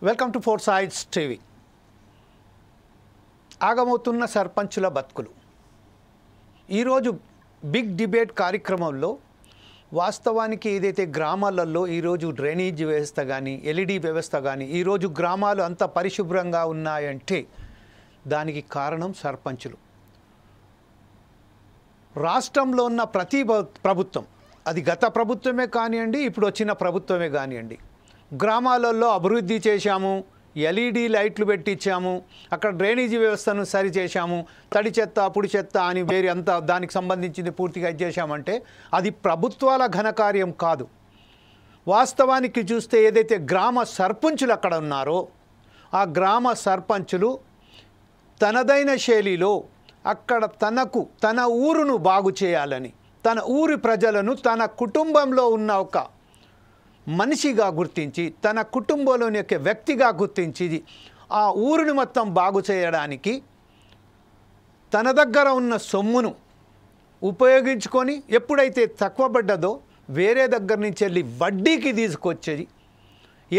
Welcome to four sides TV. ఆగమవుతున్న సర్పంచుల బతుకులు. ఈరోజు బిగ్ డిబేట్ కార్యక్రమంలో వాస్తవానికి ఏదైతే గ్రామాలలో ఈరోజు డ్రైనేజ్ వ్యవస్థ కానీ ఎల్ఈడి వ్యవస్థ కానీ ఈరోజు గ్రామాలు అంత పరిశుభ్రంగా ఉన్నాయంటే దానికి కారణం సర్పంచులు. రాష్ట్రంలో ఉన్న ప్రతి ప్రభుత్వం, అది గత ప్రభుత్వమే కానివ్వండి, ఇప్పుడు వచ్చిన ప్రభుత్వమే కానివ్వండి, గ్రామాలలో అభివృద్ధి చేశాము, ఎల్ఈడి లైట్లు పెట్టించాము, అక్కడ డ్రైనేజీ వ్యవస్థను సరిచేశాము, తడి చెత్త పొడి చెత్త అని వేరే అంతా దానికి సంబంధించింది పూర్తిగా ఇచ్చేసామంటే అది ప్రభుత్వాల ఘనకార్యం కాదు. వాస్తవానికి చూస్తే ఏదైతే గ్రామ సర్పంచులు అక్కడ ఉన్నారో ఆ గ్రామ సర్పంచులు తనదైన శైలిలో అక్కడ తన ఊరును బాగు చేయాలని, తన ఊరి ప్రజలను తన కుటుంబంలో ఉన్న ఒక మనిషిగా గుర్తించి, తన కుటుంబంలోని ఒక వ్యక్తిగా గుర్తించి ఆ ఊరిని మొత్తం బాగు చేయడానికి తన దగ్గర ఉన్న సొమ్మును ఉపయోగించుకొని ఎప్పుడైతే తక్కువ పడ్డదో వేరే దగ్గర నుంచి వెళ్ళి వడ్డీకి తీసుకొచ్చేది.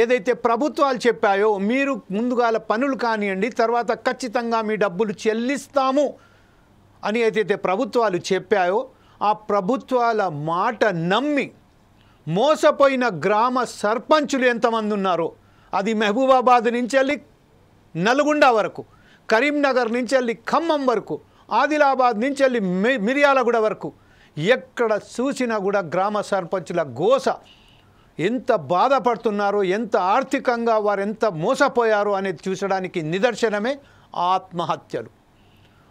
ఏదైతే ప్రభుత్వాలు చెప్పాయో మీరు ముందుగాల పనులు కానివ్వండి, తర్వాత ఖచ్చితంగా మీ డబ్బులు చెల్లిస్తాము అని ఏదైతే ప్రభుత్వాలు చెప్పాయో ఆ ప్రభుత్వాల మాట నమ్మి మోసపోయిన గ్రామ సర్పంచులు ఎంతమంది ఉన్నారో, అది మహబూబాబాద్ నుంచి వెళ్ళి నల్గొండ వరకు, కరీంనగర్ నుంచి వెళ్ళి ఖమ్మం వరకు, ఆదిలాబాద్ నుంచి వెళ్ళి మిర్యాలగూడ వరకు, ఎక్కడ చూసినా కూడా గ్రామ సర్పంచుల గోస ఎంత బాధపడుతున్నారో, ఎంత ఆర్థికంగా వారు ఎంత మోసపోయారో అనేది చూసడానికి నిదర్శనమే ఆత్మహత్యలు.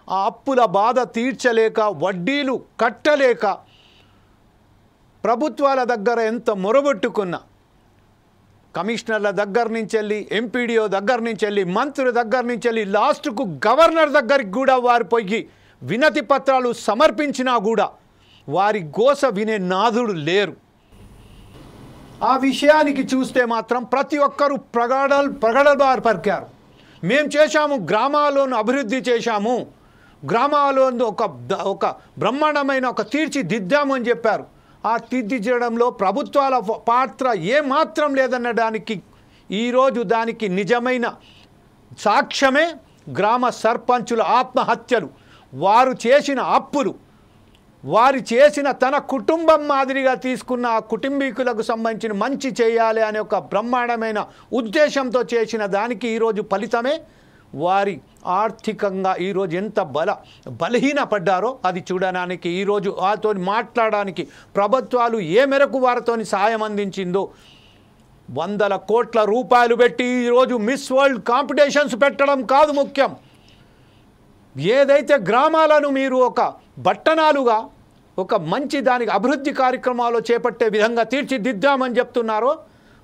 ఆ అప్పుల బాధ తీర్చలేక, వడ్డీలు కట్టలేక ప్రభుత్వాల దగ్గర ఎంత మొరబెట్టుకున్నా, కమిషనర్ల దగ్గర నుంచి వెళ్ళి, ఎంపీడీఓ దగ్గర నుంచి వెళ్ళి, మంత్రుల దగ్గర నుంచి వెళ్ళి, లాస్ట్కు గవర్నర్ దగ్గరికి కూడా వారు పోయి వినతి పత్రాలు సమర్పించినా కూడా వారి గోస వినే నాథుడు లేరు. ఆ విషయానికి చూస్తే మాత్రం ప్రతి ఒక్కరూ ప్రగడబారు పలికారు. మేము చేశాము, గ్రామాలను అభివృద్ధి చేశాము, గ్రామాలను ఒక బ్రహ్మాండమైన ఒక తీర్చిదిద్దాము అని చెప్పారు. ఆ తీర్చిదిద్దడంలో ప్రభుత్వాల పాత్ర ఏమాత్రం లేదనడానికి ఈరోజు దానికి నిజమైన సాక్ష్యమే గ్రామ సర్పంచుల ఆత్మహత్యలు. వారు చేసిన అప్పులు, వారు చేసిన తన కుటుంబం మాదిరిగా తీసుకున్న ఆ కుటుంబీకులకు సంబంధించిన మంచి చేయాలి అనే ఒక బ్రహ్మాండమైన ఉద్దేశంతో చేసిన దానికి ఈరోజు ఫలితమే వారి ఆర్థికంగా ఈరోజు ఎంత బలహీనపడ్డారో అది చూడడానికి, ఈరోజు వారితో మాట్లాడడానికి ప్రభుత్వాలు ఏ మేరకు వారితో సహాయం అందించిందో, 100 కోట్ల రూపాయలు పెట్టి ఈరోజు మిస్ వరల్డ్ కాంపిటీషన్స్ పెట్టడం కాదు ముఖ్యం. ఏదైతే గ్రామాలను మీరు ఒక పట్టణాలుగా ఒక మంచి దానికి అభివృద్ధి కార్యక్రమాలు చేపట్టే విధంగా తీర్చిదిద్దామని చెప్తున్నారో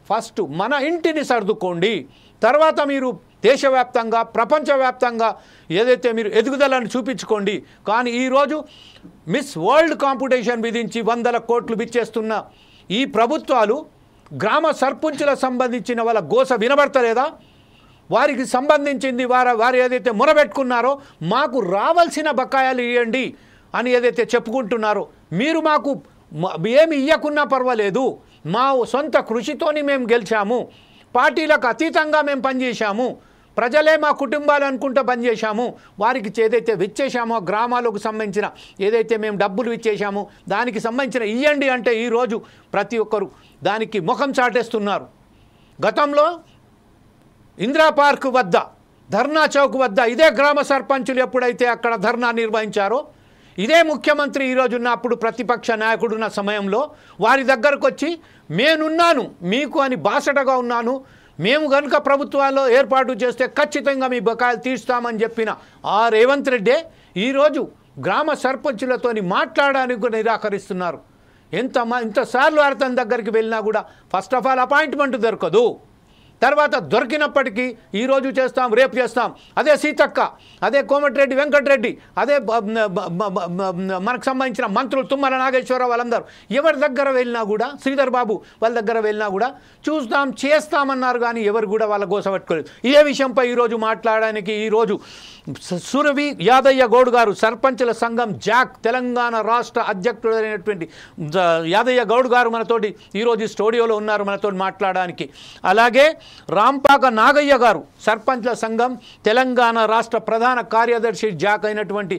ఫస్ట్ మన ఇంటిని సర్దుకోండి, తర్వాత మీరు దేశవ్యాప్తంగా ప్రపంచవ్యాప్తంగా ఏదైతే మీరు ఎదుగుదలను చూపించుకోండి. కానీ ఈరోజు మిస్ వరల్డ్ కాంపిటీషన్ విధించి 100 కోట్లు బిచ్చేస్తున్న ఈ ప్రభుత్వాలు గ్రామ సర్పంచులకు సంబంధించిన వాళ్ళ గోస వినబడతలేదా? వారికి సంబంధించింది వారు ఏదైతే మొరబెట్టుకున్నారో మాకు రావాల్సిన బకాయాలు ఇవ్వండి అని ఏదైతే చెప్పుకుంటున్నారో, మీరు మాకు ఏమి ఇవ్వకున్నా పర్వాలేదు, మా సొంత కృషితోని మేము గెలిచాము, పార్టీలకు అతీతంగా మేము పనిచేశాము, ప్రజలే మా కుటుంబాలు అనుకుంటూ పనిచేశాము, వారికి ఏదైతే ఇచ్చేసామో గ్రామాలకు సంబంధించిన ఏదైతే మేము డబ్బులు ఇచ్చేసామో దానికి సంబంధించిన ఇవ్వండి అంటే ఈరోజు ప్రతి ఒక్కరు దానికి ముఖం చాటేస్తున్నారు. గతంలో ఇందిరా పార్క్ వద్ద, ధర్నా చౌక్ వద్ద ఇదే గ్రామ సర్పంచులు ఎప్పుడైతే అక్కడ ధర్నా నిర్వహించారో, ఇదే ముఖ్యమంత్రి ఈరోజున్న అప్పుడు ప్రతిపక్ష నాయకుడున్న సమయంలో వారి దగ్గరకు వచ్చి నేనున్నాను మీకు అని బాసటగా ఉన్నాను, మేము కనుక ప్రభుత్వాల్లో ఏర్పాటు చేస్తే ఖచ్చితంగా మీ బకాయిలు తీర్స్తామని చెప్పిన ఆ రేవంత్ రెడ్డి ఈరోజు గ్రామ సర్పంచులతో మాట్లాడడానికి కూడా నిరాకరిస్తున్నారు. ఎంతసార్లు అతని దగ్గరికి వెళ్ళినా కూడా ఫస్ట్ ఆఫ్ ఆల్ అపాయింట్మెంట్ దొరకదు, తర్వాత దొరికినప్పటికీ ఈరోజు చేస్తాం, రేపు చేస్తాం, అదే సీతక్క, అదే కోమటిరెడ్డి వెంకటరెడ్డి, అదే మనకు సంబంధించిన మంత్రులు తుమ్మల నాగేశ్వరరావు వాళ్ళందరూ ఎవరి దగ్గర వెళ్ళినా కూడా, శ్రీధర్ బాబు వాళ్ళ దగ్గర వెళ్ళినా కూడా చూస్తాం చేస్తామన్నారు కానీ ఎవరు కూడా వాళ్ళ గోస పెట్టుకోలేదు. ఇదే విషయంపై ఈరోజు మాట్లాడడానికి ఈరోజు సురవి యాదయ్య గౌడ్ గారు, సర్పంచుల సంఘం జాక్ తెలంగాణ రాష్ట్ర అధ్యక్షుడైనటువంటి యాదయ్య గౌడ్ గారు మనతోటి ఈరోజు స్టూడియోలో ఉన్నారు మనతో మాట్లాడడానికి. అలాగే రాంపాక నాగయ్య గారు సర్పంచ్ల సంఘం తెలంగాణ రాష్ట్ర ప్రధాన కార్యదర్శి జాక్ అయినటువంటి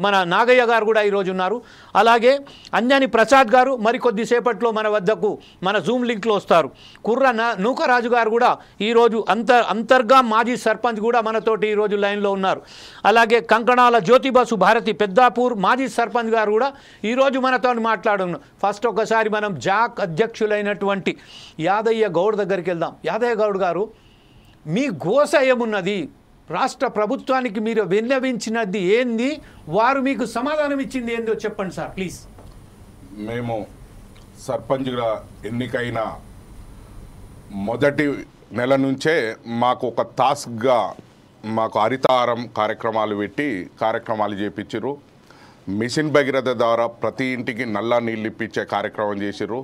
మన నాగయ్య గారు కూడా ఈరోజు ఉన్నారు. అలాగే అంజని ప్రసాద్ గారు మరికొద్దిసేపట్లో మన వద్దకు మన జూమ్ లింక్లో వస్తారు. కుర్ర నూకరాజు గారు కూడా ఈరోజు అంతర్గా మాజీ సర్పంచ్ కూడా మనతోటి ఈరోజు లైన్లో ఉన్నారు. అలాగే కంకణాల జ్యోతిబసు భారతి పెద్దాపూర్ మాజీ సర్పంచ్ గారు కూడా ఈరోజు మనతో మాట్లాడున్నాం. ఫస్ట్ ఒకసారి మనం జాక్ అధ్యక్షులైనటువంటి యాదయ్య గౌడ్ దగ్గరికి వెళ్దాం. యాదయ్య గౌడ్ గారు, మీ గోస ఏమున్నది? రాష్ట్ర ప్రభుత్వానికి మీరు విన్నవించినది ఏంది? వారు మీకు సమాధానం ఇచ్చింది ఏందో చెప్పండి సార్ ప్లీజ్. మేము సర్పంచ్గా ఎన్నికైన మొదటి నెల నుంచే మాకు ఒక టాస్క్గా మాకు హరితహారం కార్యక్రమాలు పెట్టి కార్యక్రమాలు చేయించారు. మిషన్ భగీరథ ద్వారా ప్రతి ఇంటికి నల్ల నీళ్ళు ఇప్పించే కార్యక్రమం చేసిర్రు.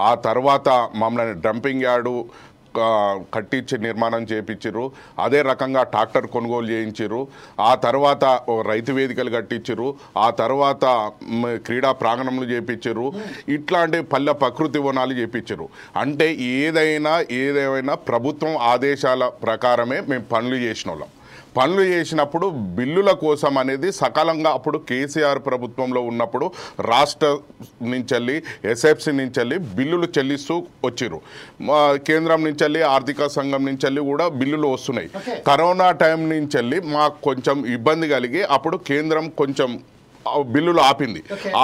ఆ తర్వాత మమ్మల్ని డంపింగ్ యార్డు కట్టించి నిర్మాణం చేయించారు. అదే రకంగా ట్రాక్టర్ కొనుగోలు చేయించారు. ఆ తర్వాత రైతు వేదికలు కట్టించారు. ఆ తర్వాత క్రీడా ప్రాంగణంలు చేయించారు. ఇట్లాంటి పల్లె ప్రకృతి వనాలు చేయించారు. అంటే ఏదేమైనా ప్రభుత్వం ఆదేశాల ప్రకారమే మేము పనులు చేసిన వాళ్ళం. పనులు చేసినప్పుడు బిల్లుల కోసం అనేది సకాలంగా అప్పుడు కేసీఆర్ ప్రభుత్వంలో ఉన్నప్పుడు రాష్ట్ర నుంచి ఎస్ఎఫ్సి నుంచి బిల్లులు చెల్లిస్తూ వచ్చిర్రు. కేంద్రం నుంచి ఆర్థిక సంఘం నుంచి కూడా బిల్లులు వస్తున్నాయి. కరోనా టైం నుంచి మాకు కొంచెం ఇబ్బంది కలిగి అప్పుడు కేంద్రం కొంచెం బిల్లులు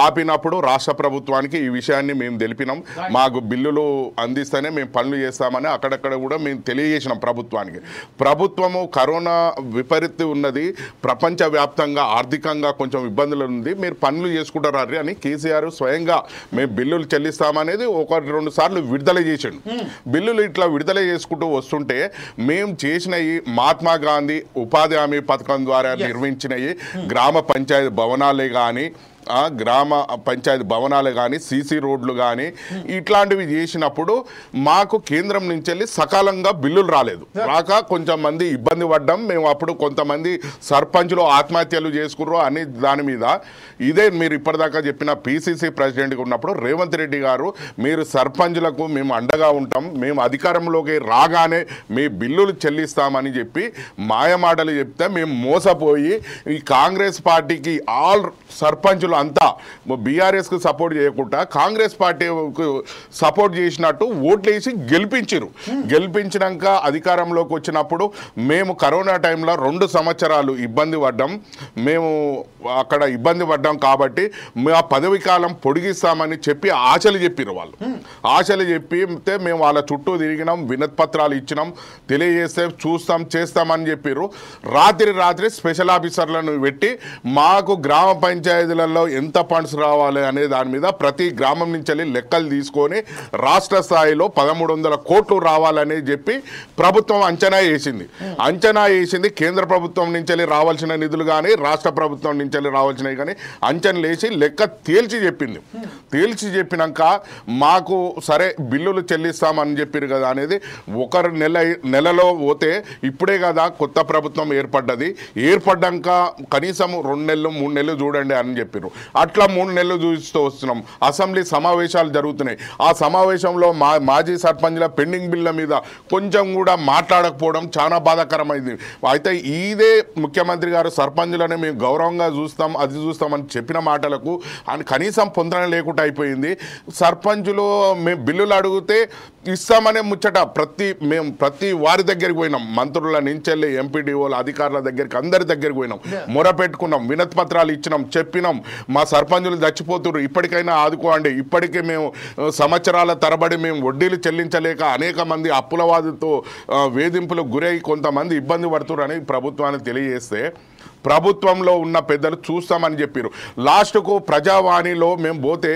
ఆపినప్పుడు రాష్ట్ర ప్రభుత్వానికి ఈ విషయాన్ని మేము తెలిపినాం. మాకు బిల్లులు అందిస్తేనే మేము పనులు చేస్తామని అక్కడక్కడ కూడా మేము తెలియజేసినాం ప్రభుత్వానికి. ప్రభుత్వము కరోనా విపరీతం ఉన్నది, ప్రపంచవ్యాప్తంగా ఆర్థికంగా కొంచెం ఇబ్బందులు ఉంది, మీరు పనులు చేసుకుంటారు అని కేసీఆర్ స్వయంగా మేము బిల్లులు చెల్లిస్తామనేది 1-2 సార్లు విడుదల చేసాడు. బిల్లులు ఇట్లా విడుదల చేసుకుంటూ వస్తుంటే మేము చేసినవి మహాత్మా గాంధీ ఉపాధి హామీ పథకం ద్వారా నిర్మించినవి గ్రామ పంచాయతీ భవనాలే కానీ గ్రామ పంచాయతీ భవనాలు కానీ సీసీ రోడ్లు కానీ ఇట్లాంటివి చేసినప్పుడు మాకు కేంద్రం నుంచి వెళ్ళి సకాలంగా బిల్లులు రాక కొంచెం మంది ఇబ్బంది పడ్డాం. మేము అప్పుడు కొంతమంది సర్పంచులు ఆత్మహత్యలు చేసుకుర్రు అని దాని మీద ఇదే మీరు ఇప్పటిదాకా చెప్పిన పిసిసి ప్రెసిడెంట్గా ఉన్నప్పుడు రేవంత్ రెడ్డి గారు మీరు సర్పంచులకు మేము అండగా ఉంటాం, మేము అధికారంలోకి రాగానే మీ బిల్లులు చెల్లిస్తామని చెప్పి మాయమాటలు చెప్తే మేము మోసపోయి ఈ కాంగ్రెస్ పార్టీకి ఆల్ సర్పంచులు అంతా బీఆర్ఎస్కు సపోర్ట్ చేయకుండా కాంగ్రెస్ పార్టీకు సపోర్ట్ చేసినట్టు ఓట్లేసి గెలిపించినాక అధికారంలోకి వచ్చినప్పుడు మేము కరోనా టైంలో 2 సంవత్సరాలు ఇబ్బంది పడ్డాం. మేము అక్కడ ఇబ్బంది పడ్డాం కాబట్టి మా పదవి కాలం పొడిగిస్తామని చెప్పి ఆశలు చెప్పారు వాళ్ళు. ఆశలు చెప్పితే మేము వాళ్ళ చుట్టూ తిరిగినాం, వినతి పత్రాలు ఇచ్చినాం, తెలియజేస్తే చేస్తామని చెప్పారు. రాత్రి స్పెషల్ ఆఫీసర్లను పెట్టి మాకు గ్రామ పంచాయతీలలో ఎంత ఫండ్స్ రావాలి అనే దాని మీద ప్రతి గ్రామం నుంచి లెక్కలు తీసుకొని రాష్ట్ర స్థాయిలో 1300 కోట్లు రావాలని చెప్పి ప్రభుత్వం అంచనా వేసింది. కేంద్ర ప్రభుత్వం నుంచి రావాల్సిన నిధులు కానీ రాష్ట్ర ప్రభుత్వం నుంచి రావాల్సినవి కానీ అంచనా వేసి లెక్క తేల్చి చెప్పినాక మాకు సరే బిల్లులు చెల్లిస్తామని చెప్పారు కదా అనేది నెలలో పోతే ఇప్పుడే కదా కొత్త ప్రభుత్వం ఏర్పడ్డాక కనీసం 2 నెలలు 3 నెలలు చూడండి అని చెప్పారు. అట్లా 3 నెలలు చూస్తూ వస్తున్నాం. అసెంబ్లీ సమావేశాలు జరుగుతున్నాయి. ఆ సమావేశంలో మాజీ సర్పంచ్ల పెండింగ్ బిల్ల మీద కొంచెం కూడా మాట్లాడకపోవడం చాలా బాధాకరమైంది. అయితే ఇదే ముఖ్యమంత్రి గారు సర్పంచులనే మేము గౌరవంగా చూస్తామని చెప్పిన మాటలకు కనీసం పొందడం లేకుండా అయిపోయింది. సర్పంచులు మేము బిల్లులు అడిగితే ఇస్తామనే ముచ్చట ప్రతి వారి దగ్గరికి పోయినాం. మంత్రుల నుంచి ఎంపీడీఓల అధికారుల దగ్గరికి అందరి దగ్గరికి పోయినాం, మొరపెట్టుకున్నాం, వినతి పత్రాలు ఇచ్చినాం, చెప్పినాం మా సర్పంచులు చచ్చిపోతున్నారు, ఇప్పటికైనా ఆదుకోండి. ఇప్పటికే మేము సంవత్సరాల తరబడి మేము వడ్డీలు చెల్లించలేక అనేక మంది అప్పులవాదుతో వేధింపులకు గురై కొంతమంది ఇబ్బంది పడుతున్నారని ప్రభుత్వానికి తెలియజేస్తే ప్రభుత్వంలో ఉన్న పెద్దలు చూస్తామని చెప్పారు. లాస్ట్కు ప్రజావాణిలో మేము పోతే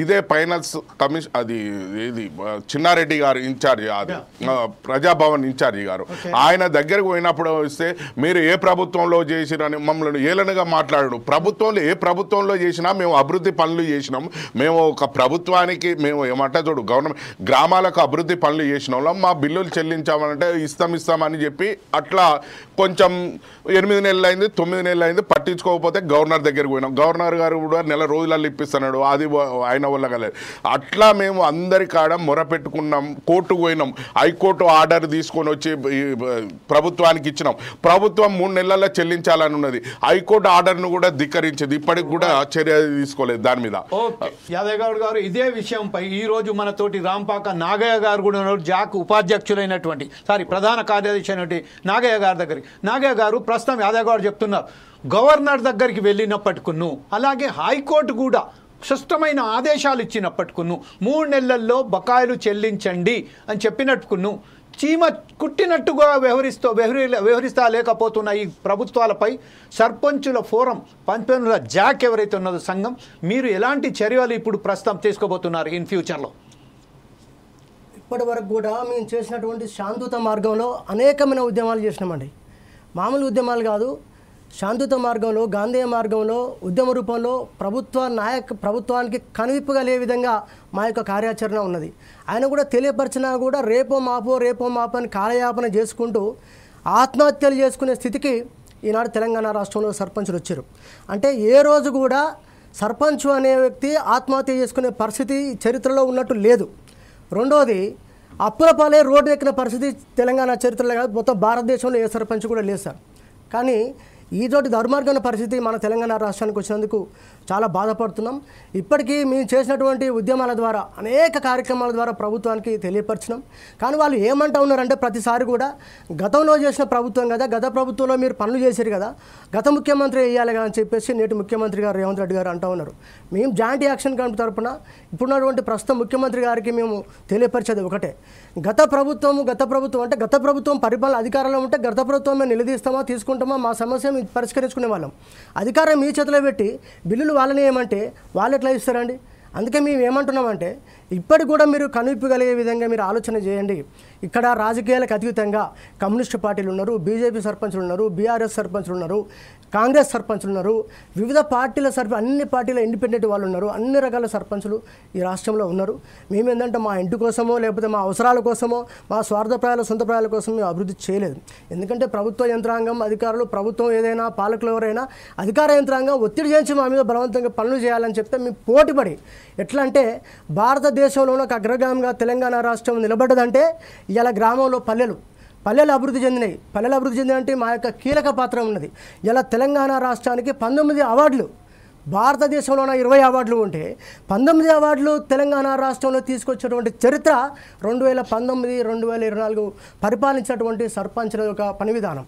ఇదే ఫైనాన్స్ కమిషన్ ఇది చిన్నారెడ్డి గారు ఇన్ఛార్జి, అది ప్రజాభవన్ ఇన్ఛార్జి గారు, ఆయన దగ్గరకు పోయినప్పుడు వస్తే మీరు ఏ ప్రభుత్వంలో చేసిరని మమ్మల్ని ఏలనగా మాట్లాడాడు. ప్రభుత్వంలో ఏ ప్రభుత్వంలో చేసినా మేము అభివృద్ధి పనులు చేసినాం, మేము ఒక ప్రభుత్వానికి మేము ఏమంటే చూడు గవర్నమెంట్ గ్రామాలకు అభివృద్ధి పనులు చేసిన వాళ్ళం, మా బిల్లులు చెల్లించామంటే ఇస్తామని చెప్పి అట్లా కొంచెం 8 నెలలు అయింది, 9 నెలలు అయింది, పట్టించుకోకపోతే గవర్నర్ దగ్గరికి పోయినాం. గవర్నర్ గారు కూడా నెల రోజులలో ఇప్పిస్తున్నాడు, అది ఆయన వల్ల కలేదు. అట్లా మేము అందరి కాడ మొరపెట్టుకున్నాం, కోర్టుకు పోయినాం, హైకోర్టు ఆర్డర్ తీసుకొని వచ్చి ప్రభుత్వానికి ఇచ్చినాం. ప్రభుత్వం 3 నెలల్లో చెల్లించాలని ఉన్నది. హైకోర్టు ఆర్డర్ను కూడా ధిక్కరించింది, ఇప్పటికి కూడా చర్య తీసుకోలేదు దాని మీద. యాదవ్ గౌడ్ గారు, ఇదే విషయంపై ఈ రోజు మనతోటి రాంపాక నాగయ్య గారు కూడా ఉన్నారు, జాక్ ఉపాధ్యక్షులైనటువంటి ప్రధాన కార్యదర్శి అయినటువంటి నాగయ్య గారి దగ్గరికి. నాగయ్య గారు, ప్రస్తుతం యాదవ్ గారు చెప్తున్నారు గవర్నర్ దగ్గరికి వెళ్ళినప్పటికును, అలాగే హైకోర్టు కూడా స్పష్టమైన ఆదేశాలు ఇచ్చినప్పటికును 3 నెలల్లో బకాయిలు చెల్లించండి అని చెప్పినట్టుకును చీమ కుట్టినట్టుగా వ్యవహరిస్తా లేకపోతున్న ఈ ప్రభుత్వాలపై సర్పంచుల ఫోరం పంపిణీల జాక్ ఎవరైతే ఉన్నదో సంఘం, మీరు ఎలాంటి చర్యలు ఇప్పుడు ప్రస్తుతం తీసుకోబోతున్నారు ఇన్ ఫ్యూచర్లో? ఇప్పటి వరకు కూడా మేము చేసినటువంటి శాంతియుత మార్గంలో అనేకమైన ఉద్యమాలు చేసినామండి. మామూలు ఉద్యమాలు కాదు, శాంతియుత మార్గంలో, గాంధేయ మార్గంలో, ఉద్యమ రూపంలో ప్రభుత్వానికి కనువిప్పుగా లే విధంగా మా యొక్క కార్యాచరణ ఉన్నది. ఆయన కూడా తెలియపరిచినా కూడా రేపో మాపో అని కాలయాపన చేసుకుంటూ ఆత్మహత్యలు చేసుకునే స్థితికి ఈనాడు తెలంగాణ రాష్ట్రంలో సర్పంచులు వచ్చారు. అంటే ఏ రోజు కూడా సర్పంచ్ అనే వ్యక్తి ఆత్మహత్య చేసుకునే పరిస్థితి చరిత్రలో ఉన్నట్టు లేదు. రెండోది, అప్పుల పాలే రోడ్డు ఎక్కిన పరిస్థితి తెలంగాణ చరిత్రలో కాదు, మొత్తం భారతదేశంలో ఏ సర్పంచ్ కూడా లేదు సార్. కానీ ఈతోటి దుర్మార్గమైన పరిస్థితి మన తెలంగాణ రాష్ట్రానికి వచ్చినందుకు చాలా బాధపడుతున్నాం. ఇప్పటికీ మేము చేసినటువంటి ఉద్యమాల ద్వారా, అనేక కార్యక్రమాల ద్వారా ప్రభుత్వానికి తెలియపరిచినాం. కానీ వాళ్ళు ఏమంటా ఉన్నారంటే ప్రతిసారి కూడా గతంలో చేసిన ప్రభుత్వం కదా, గత ప్రభుత్వంలో మీరు పనులు చేశారు కదా, గత ముఖ్యమంత్రి వేయాలి కదా అని చెప్పేసి నేటి ముఖ్యమంత్రి గారు రేవంత్ రెడ్డి గారు అంటూ ఉన్నారు. మేము జాయింట్ యాక్షన్ కమిటీ తరఫున ఇప్పుడున్నటువంటి ప్రస్తుతం ముఖ్యమంత్రి గారికి మేము తెలియపరిచేది ఒకటే, గత ప్రభుత్వం అంటే గత ప్రభుత్వం పరిపాలన అధికారంలో ఉంటే గత ప్రభుత్వం మేము నిలదీస్తామా, తీసుకుంటామా, మా సమస్య పరిష్కరించుకునే వాళ్ళం. అధికారం మీ చేతిలో పెట్టి బిల్లులు వాళ్ళని ఏమంటే వాళ్ళు ఎట్లా ఇస్తారండి? అందుకే మేము ఏమంటున్నామంటే ఇప్పటికి కూడా మీరు కనువిప్పగలిగే విధంగా మీరు ఆలోచన చేయండి. ఇక్కడ రాజకీయాలకు అతీతంగా కమ్యూనిస్టు పార్టీలు ఉన్నారు, బీజేపీ సర్పంచులు ఉన్నారు, బీఆర్ఎస్ సర్పంచులు ఉన్నారు, కాంగ్రెస్ సర్పంచులు ఉన్నారు, వివిధ పార్టీల అన్ని పార్టీల ఇండిపెండెంట్ వాళ్ళు ఉన్నారు, అన్ని రకాల సర్పంచులు ఈ రాష్ట్రంలో ఉన్నారు. మేమేంటంటే మా ఇంటి కోసమో లేకపోతే మా అవసరాల కోసమో మా స్వార్థప్రాయాల సొంత ప్రాయాల కోసం మేము అభివృద్ధి చేయలేదు. ఎందుకంటే ప్రభుత్వ యంత్రాంగం, అధికారులు, ప్రభుత్వం ఏదైనా పాలకులు ఎవరైనా అధికార యంత్రాంగం ఒత్తిడి చేయించి మా మీద బలవంతంగా పనులు చేయాలని చెప్తే మేము పోటీపడి, ఎట్లా అంటే భారతదేశంలోనే ఒక అగ్రగామిగా తెలంగాణ రాష్ట్రం నిలబడ్డదంటే ఇలా గ్రామంలో పల్లెలు అభివృద్ధి చెందినాయి. పల్లెలు అభివృద్ధి చెందినంటే మా యొక్క కీలక పాత్ర ఉన్నది. ఇలా తెలంగాణ రాష్ట్రానికి 19 అవార్డులు, భారతదేశంలోన 20 అవార్డులు ఉంటే 19 అవార్డులు తెలంగాణ రాష్ట్రంలో తీసుకొచ్చినటువంటి చరిత్ర 2019-2024 పరిపాలించినటువంటి సర్పంచుల యొక్క పని విధానం.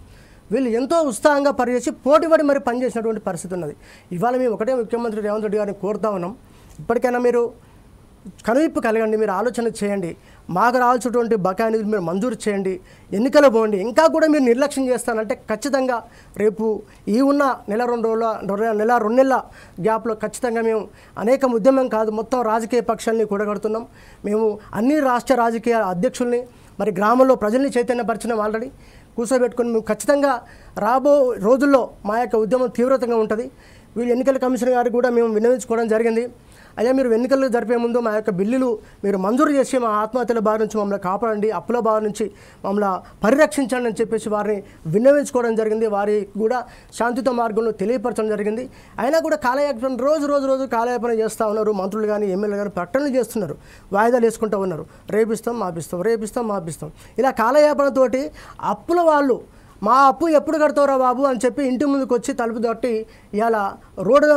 వీళ్ళు ఎంతో ఉత్సాహంగా పనిచేసి పోటీపడి మరి పనిచేసినటువంటి పరిస్థితి ఉన్నది. ఇవాళ మేము ఒకటే ముఖ్యమంత్రి రేవంత్ రెడ్డి గారిని కోరుతా ఉన్నాం, ఇప్పటికైనా మీరు కనువిప్పు కలగండి, మీరు ఆలోచన చేయండి, మాకు రావాల్సినటువంటి బకాయిని మీరు మంజూరు చేయండి, ఎన్నికలు పోండి. ఇంకా కూడా మీరు నిర్లక్ష్యం చేస్తానంటే ఖచ్చితంగా రేపు ఈ ఉన్న నెల 2 నెలల గ్యాప్లో ఖచ్చితంగా మేము అనేక ఉద్యమం కాదు మొత్తం రాజకీయ పక్షాలని కూడగడుతున్నాం. మేము అన్ని రాష్ట్ర రాజకీయ అధ్యక్షుల్ని మరి గ్రామంలో ప్రజల్ని చైతన్యపరిచినాం, ఆల్రెడీ కూర్చోబెట్టుకుని మేము ఖచ్చితంగా రాబో రోజుల్లో మా యొక్క ఉద్యమం తీవ్రతంగా ఉంటుంది. వీళ్ళు ఎన్నికల కమిషన్ గారికి కూడా మేము విన్నవించుకోవడం జరిగింది, అయ్యా మీరు ఎన్నికలు జరిపే ముందు మా యొక్క బిల్లులు మీరు మంజూరు చేసి మా ఆత్మహత్యల బారి నుంచి మమ్మల్ని కాపాడండి, అప్పుల బారి నుంచి మమ్మల్ని పరిరక్షించండి అని చెప్పేసి వారిని విన్నవించుకోవడం జరిగింది. వారికి కూడా శాంతియుత మార్గంలో తెలియపరచడం జరిగింది. అయినా కూడా కాలయాపన రోజు కాలయాపన చేస్తూ ఉన్నారు. మంత్రులు కానీ ఎమ్మెల్యేలు కానీ ప్రకటనలు చేస్తున్నారు, వాయిదాలు వేసుకుంటూ ఉన్నారు, రేపిస్తాం మాపిస్తాం. ఇలా కాలయాపనతోటి అప్పుల వాళ్ళు మా అప్పు ఎప్పుడు కడతావురా బాబు అని చెప్పి ఇంటి ముందుకు వచ్చి తలుపు తట్టి ఇలా రోడ్డు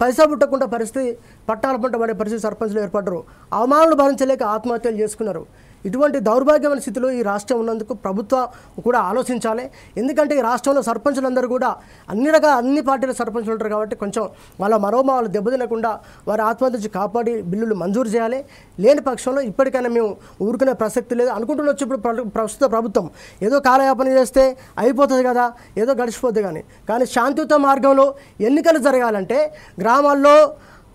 పైసా పుట్టకుండా పరిస్థితి, పట్టాల పంట పడే పరిస్థితి సర్పంచులు ఏర్పడ్డారు. అవమానాలు భరించలేక ఆత్మహత్యలు చేసుకున్నారు. ఇటువంటి దౌర్భాగ్యమైన స్థితిలో ఈ రాష్ట్రం ఉన్నందుకు ప్రభుత్వం కూడా ఆలోచించాలి. ఎందుకంటే ఈ రాష్ట్రంలో సర్పంచులందరూ కూడా అన్ని పార్టీల సర్పంచులు ఉంటారు కాబట్టి కొంచెం వాళ్ళ మనోభావాలు దెబ్బతినకుండా వారి ఆత్మహత్య నుంచి కాపాడి బిల్లులు మంజూరు చేయాలి. లేని పక్షంలో ఇప్పటికైనా మేము ఊరుకునే ప్రసక్తి లేదు అనుకుంటున్నొచ్చు. ఇప్పుడు ప్రస్తుత ప్రభుత్వం ఏదో కాలయాపన చేస్తే అయిపోతుంది కదా, ఏదో గడిచిపోద్ది కానీ శాంతియుత మార్గంలో ఎన్నికలు జరగాలంటే గ్రామాల్లో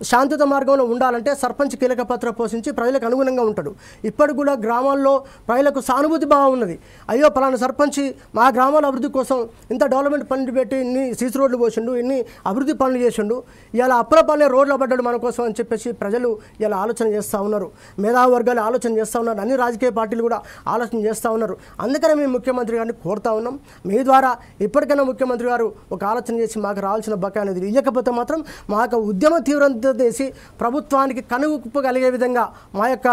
శాంతియుత మార్గంలో ఉండాలంటే సర్పంచ్ కీలక పాత్ర పోషించి ప్రజలకు అనుగుణంగా ఉంటాడు. ఇప్పటికి కూడా గ్రామాల్లో ప్రజలకు సానుభూతి భావం ఉన్నది. అయ్యో పలానా సర్పంచ్ మా గ్రామాల అభివృద్ధి కోసం ఇంత డెవలప్మెంట్ పనులు పెట్టి ఇన్ని సీసీ రోడ్లు పోసిండు, ఇన్ని అభివృద్ధి పనులు చేసిండు, ఇలా అప్పుల పనులే రోడ్లు పడ్డాడు మన కోసం అని చెప్పేసి ప్రజలు ఇలా ఆలోచన చేస్తూ ఉన్నారు. మేధావి వర్గాలు ఆలోచన చేస్తూ ఉన్నారు. అన్ని రాజకీయ పార్టీలు కూడా ఆలోచన చేస్తూ ఉన్నారు. అందుకనే మేము ముఖ్యమంత్రి గారిని కోరుతా ఉన్నాం, మీ ద్వారా ఇప్పటికైనా ముఖ్యమంత్రి గారు ఒక ఆలోచన చేసి మాకు రావాల్సిన బకాయి అనేది ఇవ్వకపోతే మాత్రం మా యొక్క ఉద్యమ తీవ్రత చేసి ప్రభుత్వానికి కనుగొప్పగలిగే విధంగా మా యొక్క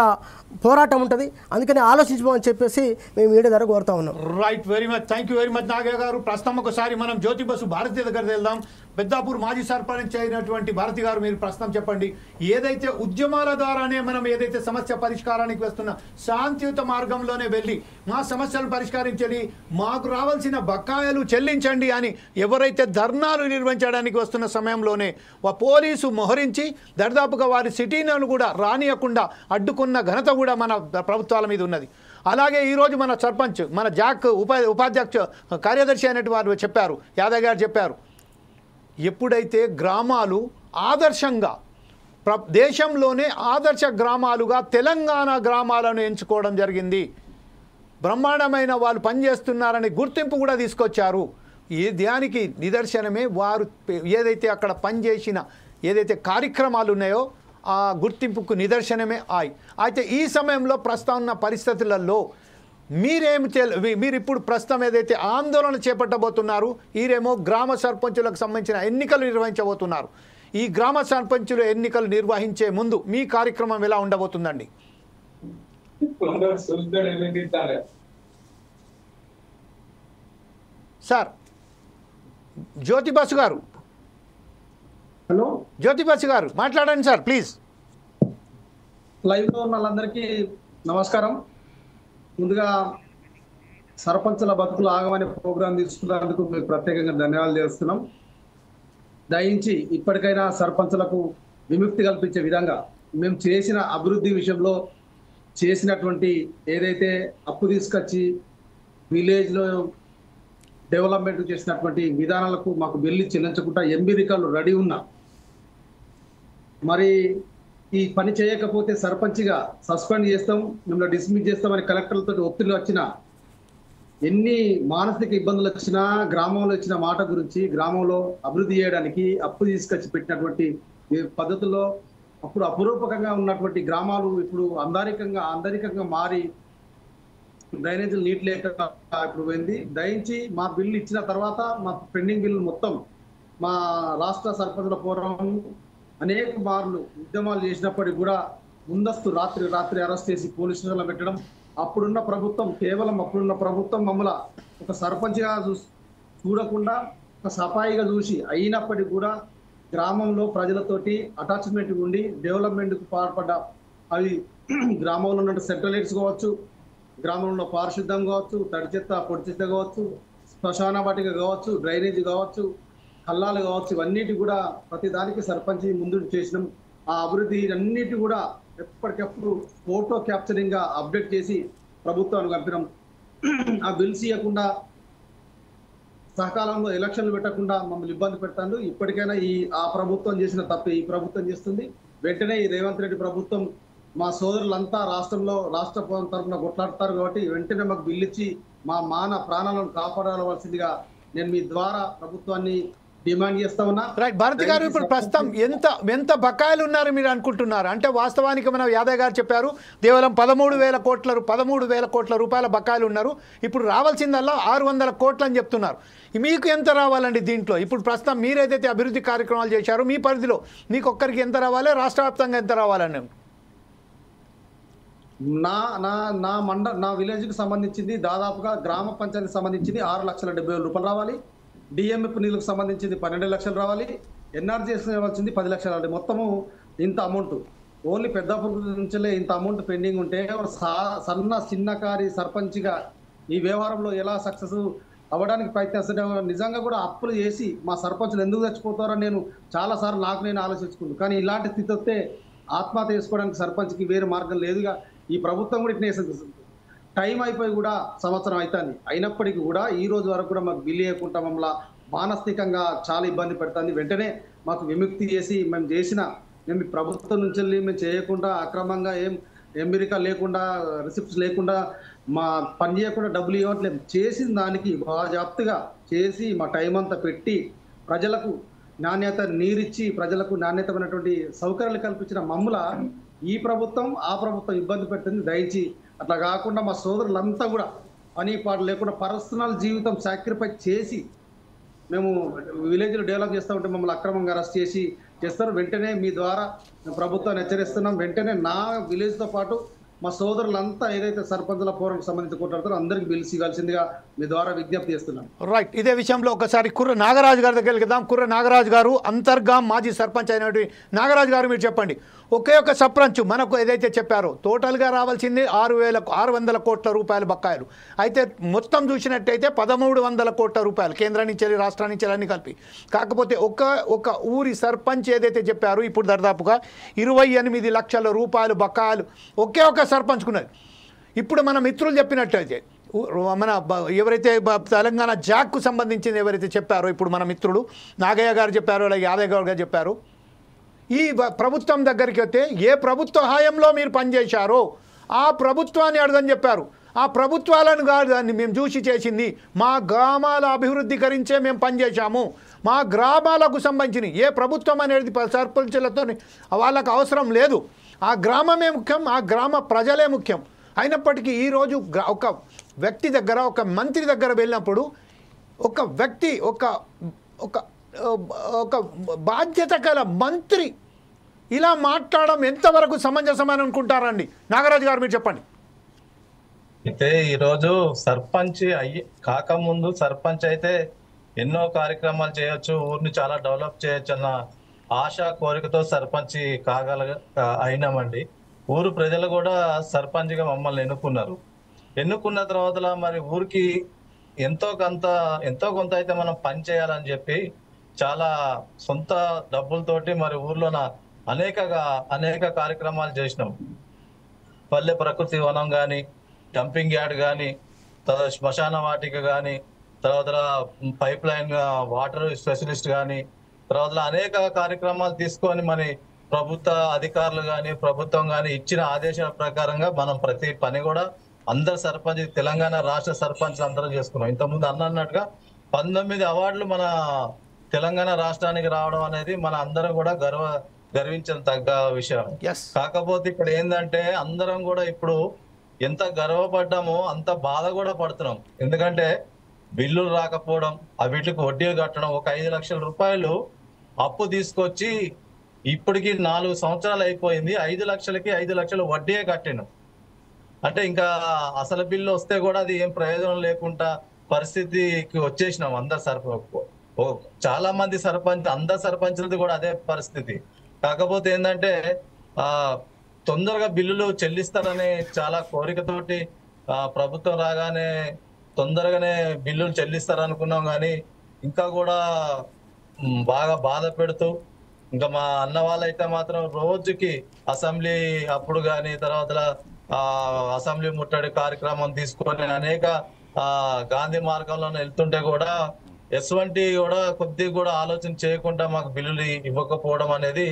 పోరాటం ఉంటుంది. అందుకని ఆలోచించమని చెప్పేసి మేము వీడియో ద్వారా కోరుతా ఉన్నాం. Right, very much, thank you very much Nagayya garu. ప్రస్తుతం ఒకసారి మనం జ్యోతి బసు భారతి దగ్గర వెళ్దాం. పెద్దాపూర్ మాజీ సర్పంచ్ అయినటువంటి భారతి గారు, మీరు ప్రస్తుతం చెప్పండి, ఏదైతే ఉద్యమాల ద్వారానే మనం ఏదైతే సమస్య పరిష్కారానికి వస్తున్న శాంతియుత మార్గంలోనే వెళ్ళి మా సమస్యలు పరిష్కరించండి, మాకు రావాల్సిన బకాయిలు చెల్లించండి అని ఎవరైతే ధర్నాలు నిర్వహించడానికి వస్తున్న సమయంలోనే పోలీసు మోహరించి దర్దాపుగా వారి సిటీలను కూడా రానియకుండా అడ్డుకున్న ఘనత కూడా మన ప్రభుత్వాల మీద ఉన్నది. అలాగే ఈరోజు మన సర్పంచ్, మన జాక్ ఉపాధ్యక్ష కార్యదర్శి అనేటువంటి వారు చెప్పారు, యాదవ్ గారు చెప్పారు, ఎప్పుడైతే గ్రామాలు ఆదర్శంగా దేశంలోనే ఆదర్శ గ్రామాలుగా తెలంగాణ గ్రామాలను ఎంచుకోవడం జరిగింది, బ్రహ్మాండమైన వాళ్ళు పనిచేస్తున్నారని గుర్తింపు కూడా తీసుకొచ్చారు. దానికి నిదర్శనమే వారు ఏదైతే అక్కడ పనిచేసిన ఏదైతే కార్యక్రమాలు ఉన్నాయో ఆ గుర్తింపుకు నిదర్శనమే అయితే ఈ సమయంలో ప్రస్తుతం ఉన్న పరిస్థితులలో మీరు ఇప్పుడు ప్రస్తుతం ఏదైతే ఆందోళన చేపట్టబోతున్నారు, ఈరేమో గ్రామ సర్పంచులకు సంబంధించిన ఎన్నికలు నిర్వహించబోతున్నారు. ఈ గ్రామ సర్పంచుల ఎన్నికలు నిర్వహించే ముందు మీ కార్యక్రమం ఎలా ఉండబోతుందండి? సార్ జ్యోతి బసు గారు, హలో జ్యోతి బసు గారు మాట్లాడండి సార్ ప్లీజ్. లైవ్ లో ఉన్న వాళ్ళందరికీ నమస్కారం. ముందుగా సర్పంచుల బతుకులు ఆగమనే ప్రోగ్రాం తీసుకున్నందుకు మీకు ప్రత్యేకంగా ధన్యవాదాలు చేస్తున్నాం. దయించి ఇప్పటికైనా సర్పంచులకు విముక్తి కల్పించే విధంగా మేము చేసిన అభివృద్ధి విషయంలో చేసినటువంటి ఏదైతే అప్పు తీసుకొచ్చి విలేజ్లో డెవలప్మెంట్ చేసినటువంటి విధానాలకు మాకు బిల్లు చెల్లించకుండా ఎంబీ రికార్డులు రెడీ ఉన్నా, మరి ఈ పని చేయకపోతే సర్పంచ్గా సస్పెండ్ చేస్తాం, మిమ్మల్ని డిస్మిస్ చేస్తామని కలెక్టర్లతో ఒత్తిడి వచ్చినా, ఎన్ని మానసిక ఇబ్బందులు వచ్చినా గ్రామంలో ఇచ్చిన మాట గురించి గ్రామంలో అభివృద్ధి చేయడానికి అప్పు తీసుకొచ్చి పెట్టినటువంటి పద్ధతుల్లో అప్పుడు అపురూపకంగా ఉన్నటువంటి గ్రామాలు ఇప్పుడు అందరికంగా మారి డ్రైనేజీలు నీటి లేక ఇప్పుడు పోయింది. దయించి మా బిల్లు ఇచ్చిన తర్వాత మా పెండింగ్ బిల్లు మొత్తం మా రాష్ట్ర సర్పంచుల ఫోరం అనేక మార్లు ఉద్యమాలు చేసినప్పటికీ కూడా ముందస్తు రాత్రి అరెస్ట్ చేసి పోలీస్ స్టేషన్లో పెట్టడం, అప్పుడున్న ప్రభుత్వం మమ్మల్ని ఒక సర్పంచ్గా చూడకుండా ఒక సఫాయిగా చూసి అయినప్పటికీ కూడా గ్రామంలో ప్రజలతోటి అటాచ్మెంట్ ఉండి డెవలప్మెంట్కు పాల్పడ్డ అవి గ్రామంలో ఉన్న సెంట్రల్ లైట్స్ కావచ్చు, గ్రామంలో పారిశుద్ధం కావచ్చు, తడి చెత్త పొడి చెత్త కావచ్చు, శ్మశాన వాటిక కావచ్చు, డ్రైనేజీ కావచ్చు, కల్లాలు కావచ్చు, ఇవన్నిటి కూడా ప్రతి దానికి సర్పంచ్ ముందు చేసినాం. ఆ అభివృద్ధి అన్నిటి కూడా ఎప్పటికప్పుడు ఫోటో క్యాప్చరింగ్ గా అప్డేట్ చేసి ప్రభుత్వానికి పంపినాం. ఆ బిల్స్ ఇవ్వకుండా సకాలంలో ఎలక్షన్లు పెట్టకుండా మమ్మల్ని ఇబ్బంది పెడతాను. ఇప్పటికైనా ఆ ప్రభుత్వం చేసిన తప్పు ఈ ప్రభుత్వం చేస్తుంది. వెంటనే ఈ రేవంత్ రెడ్డి ప్రభుత్వం మా సోదరులంతా రాష్ట్ర తరఫున కొట్లాడతారు కాబట్టి వెంటనే మాకు బిల్లు ఇచ్చి మా ప్రాణాలను కాపాడవలసిందిగా నేను మీ ద్వారా ప్రభుత్వాన్ని డిమాండ్ చేస్తా ఉన్నా. రైట్, భారతి గారు, ఇప్పుడు ప్రస్తుతం ఎంత బకాయిలు ఉన్నారు మీరు అనుకుంటున్నారు? అంటే వాస్తవానికి మన యాదవ్ గారు చెప్పారు కేవలం 13,000 కోట్ల రూపాయల బకాయిలు ఉన్నారు. ఇప్పుడు రావాల్సిందల్లా 600 కోట్లు అని చెప్తున్నారు. మీకు ఎంత రావాలండి దీంట్లో? ఇప్పుడు ప్రస్తుతం మీరు ఏదైతే అభివృద్ధి కార్యక్రమాలు చేశారో మీ పరిధిలో మీకు ఒక్కరికి ఎంత రావాలి, రాష్ట్ర వ్యాప్తంగా ఎంత రావాలని? నా విలేజ్ కి సంబంధించింది దాదాపుగా గ్రామ పంచాయతీకి సంబంధించింది 6,70,000 రూపాయలు రావాలి. డిఎంఎఫ్ నీళ్ళకు సంబంధించింది 12 లక్షలు రావాలి. ఎన్ఆర్జీఎస్ ఇవ్వాల్సింది 10 లక్షలు రావాలి. మొత్తము ఇంత అమౌంట్ ఓన్లీ పెద్దాపూర్ నుంచే ఇంత అమౌంట్ పెండింగ్ ఉంటే చిన్నకారి సర్పంచ్గా ఈ వ్యవహారంలో ఎలా సక్సెస్ అవ్వడానికి ప్రయత్నిస్తున్నాం. నిజంగా కూడా అప్పులు చేసి మా సర్పంచులు ఎందుకు చచ్చిపోతారని నేను చాలాసార్లు నేను ఆలోచించుకున్నాను. కానీ ఇలాంటి స్థితి వస్తే ఆత్మహత్య చేసుకోవడానికి సర్పంచ్కి వేరే మార్గం లేదుగా. ఈ ప్రభుత్వం కూడా ఇట్నే టైం అయిపోయి కూడా సంవత్సరం అవుతుంది. అయినప్పటికీ కూడా ఈ రోజు వరకు కూడా మాకు బిల్లు ఇవ్వకుండా మమ్మల్ని మానసికంగా చాలా ఇబ్బంది పెడుతుంది. వెంటనే మాకు విముక్తి చేసి మేము చేసిన మేము ఈ ప్రభుత్వం నుంచి వెళ్ళి మేము చేయకుండా అక్రమంగా ఏం అమెరికా లేకుండా రిసిప్ట్స్ లేకుండా మా పని చేయకుండా డబ్బులు ఇవ్వట్లేదు. చేసిన దానికి బాజాప్తుగా చేసి మా టైం అంతా పెట్టి ప్రజలకు నాణ్యత నీరిచ్చి ప్రజలకు నాణ్యతమైనటువంటి సౌకర్యాలు కల్పించిన మమ్ముల ఈ ప్రభుత్వం ఆ ప్రభుత్వం ఇబ్బంది పెట్టింది. దయచి అట్లా కాకుండా మా సోదరులంతా కూడా పని పాట లేకుండా పర్సనల్ జీవితం సాక్రిఫైస్ చేసి మేము విలేజ్లో డెవలప్ చేస్తూ ఉంటే మమ్మల్ని అక్రమంగా అరెస్ట్ చేస్తారు. వెంటనే మీ ద్వారా ప్రభుత్వాన్ని హెచ్చరిస్తున్నాం. వెంటనే నా విలేజ్తో పాటు మా సోదరులంతా ఏదైతే సర్పంచుల ఫోరంకి సంబంధించి కొట్లాడతారో అందరికీ పిలిచి ఇవ్వాల్సిందిగా మీ ద్వారా విజ్ఞప్తి చేస్తున్నాం. రైట్. ఇదే విషయంలో ఒకసారి కుర్ర నాగరాజు గారి దగ్గరికి వెళ్దాం. కుర్ర నాగరాజు గారు, అంతర్గాం మాజీ సర్పంచ్ అయినటువంటి నాగరాజు గారు, మీరు చెప్పండి. ఒకే ఒక సర్పంచ్ మనకు ఏదైతే చెప్పారో టోటల్గా రావాల్సింది 600 కోట్ల రూపాయలు బకాయిలు. అయితే మొత్తం చూసినట్టయితే 1300 కోట్ల రూపాయలు కేంద్రం నుంచి రాష్ట్రానికి నుంచి అన్ని కలిపి. కాకపోతే ఒక ఊరి సర్పంచ్ ఏదైతే చెప్పారో ఇప్పుడు దాదాపుగా 28 లక్షల రూపాయలు బకాయిలు ఒకే ఒక సర్పంచ్కున్నది. ఇప్పుడు మన మిత్రులు చెప్పినట్టయితే మన ఎవరైతే తెలంగాణ జాక్కు సంబంధించిన ఎవరైతే చెప్పారో ఇప్పుడు మన మిత్రుడు నాగయ్య గారు చెప్పారో అలాగే యాదయ్య గారు చెప్పారు, ఈ ప్రభుత్వం దగ్గరికి వస్తే ఏ ప్రభుత్వ హాయంలో మీరు పనిచేశారో ఆ ప్రభుత్వాన్ని అడగని చెప్పారు. ఆ ప్రభుత్వాలను కాదు దాన్ని మేము చూసి చేసింది, మా గ్రామాల అభివృద్ధీకరించే మేము పనిచేశాము. మా గ్రామాలకు సంబంధించిన ఏ ప్రభుత్వం అనేది సర్పంచులతో వాళ్ళకు అవసరం లేదు. ఆ గ్రామమే ముఖ్యం, ఆ గ్రామ ప్రజలే ముఖ్యం. అయినప్పటికీ ఈరోజు ఒక వ్యక్తి దగ్గర, ఒక మంత్రి దగ్గర వెళ్ళినప్పుడు ఒక వ్యక్తి ఒక బాధ్యత గల మంత్రి ఇలా మాట్లాడడం ఎంతవరకు సమంజసమని అనుకుంటారండి? నాగరాజు గారు మీరు చెప్పండి. అయితే ఈరోజు సర్పంచ్ కాకముందు సర్పంచ్ అయితే ఎన్నో కార్యక్రమాలు చేయొచ్చు, ఊరిని చాలా డెవలప్ చేయొచ్చు అన్న ఆశ కోరికతో సర్పంచ్ అయినామండి. ఊరు ప్రజలు కూడా సర్పంచ్గా మమ్మల్ని ఎన్నుకున్న తర్వాత మరి ఊరికి ఎంతో కొంత అయితే మనం పని చేయాలని చెప్పి చాలా సొంత డబ్బులతోటి మరి ఊర్లోన అనేక కార్యక్రమాలు చేసినాం. పల్లె ప్రకృతి వనం కానీ, డంపింగ్ యార్డ్ కానీ, తర్వాత శ్మశాన వాటిక కానీ, తర్వాత పైప్ లైన్ వాటర్ స్పెషలిస్ట్ కానీ, తర్వాత అనేక కార్యక్రమాలు తీసుకొని మరి ప్రభుత్వ అధికారులు కానీ ప్రభుత్వం కానీ ఇచ్చిన ఆదేశాల ప్రకారంగా మనం ప్రతి పని కూడా అందరు సర్పంచ్ తెలంగాణ రాష్ట్ర సర్పంచ్లు అందరం చేసుకున్నాం. ఇంతకుముందు అన్నట్టుగా 19 అవార్డులు మన తెలంగాణ రాష్ట్రానికి రావడం అనేది మన అందరం కూడా గర్వించిన తగ్గ విషయం. కాకపోతే ఇక్కడ ఏంటంటే అందరం కూడా ఇప్పుడు ఎంత గర్వపడ్డామో అంత బాధ కూడా పడుతున్నాం. ఎందుకంటే బిల్లులు రాకపోవడం, వీటికి వడ్డీలు కట్టడం, ఒక 5 లక్షల రూపాయలు అప్పు తీసుకొచ్చి ఇప్పటికి 4 సంవత్సరాలు అయిపోయింది. 5 లక్షలకి 5 లక్షలు వడ్డీయే కట్టాను. అంటే ఇంకా అసలు బిల్లు వస్తే కూడా అది ఏం ప్రయోజనం లేకుండా పరిస్థితికి వచ్చేసినాం. చాలా మంది అందరు సర్పంచులది కూడా అదే పరిస్థితి. కాకపోతే ఏంటంటే తొందరగా బిల్లులు చెల్లిస్తారని చాలా కోరికతోటి ప్రభుత్వం రాగానే తొందరగానే బిల్లులు చెల్లిస్తారనుకున్నాం. కానీ ఇంకా కూడా బాగా బాధ పెడుతూ ఇంకా మా అన్న వాళ్ళైతే మాత్రం రోజుకి అసెంబ్లీ అప్పుడు కానీ తర్వాత అసెంబ్లీ ముట్టడి కార్యక్రమం తీసుకొని అనేక గాంధీ మార్గంలో వెళ్తుంటే కూడా ఎటువంటి కూడా కొద్దిగా కూడా ఆలోచన చేయకుండా మాకు బిల్లులు ఇవ్వకపోవడం అనేది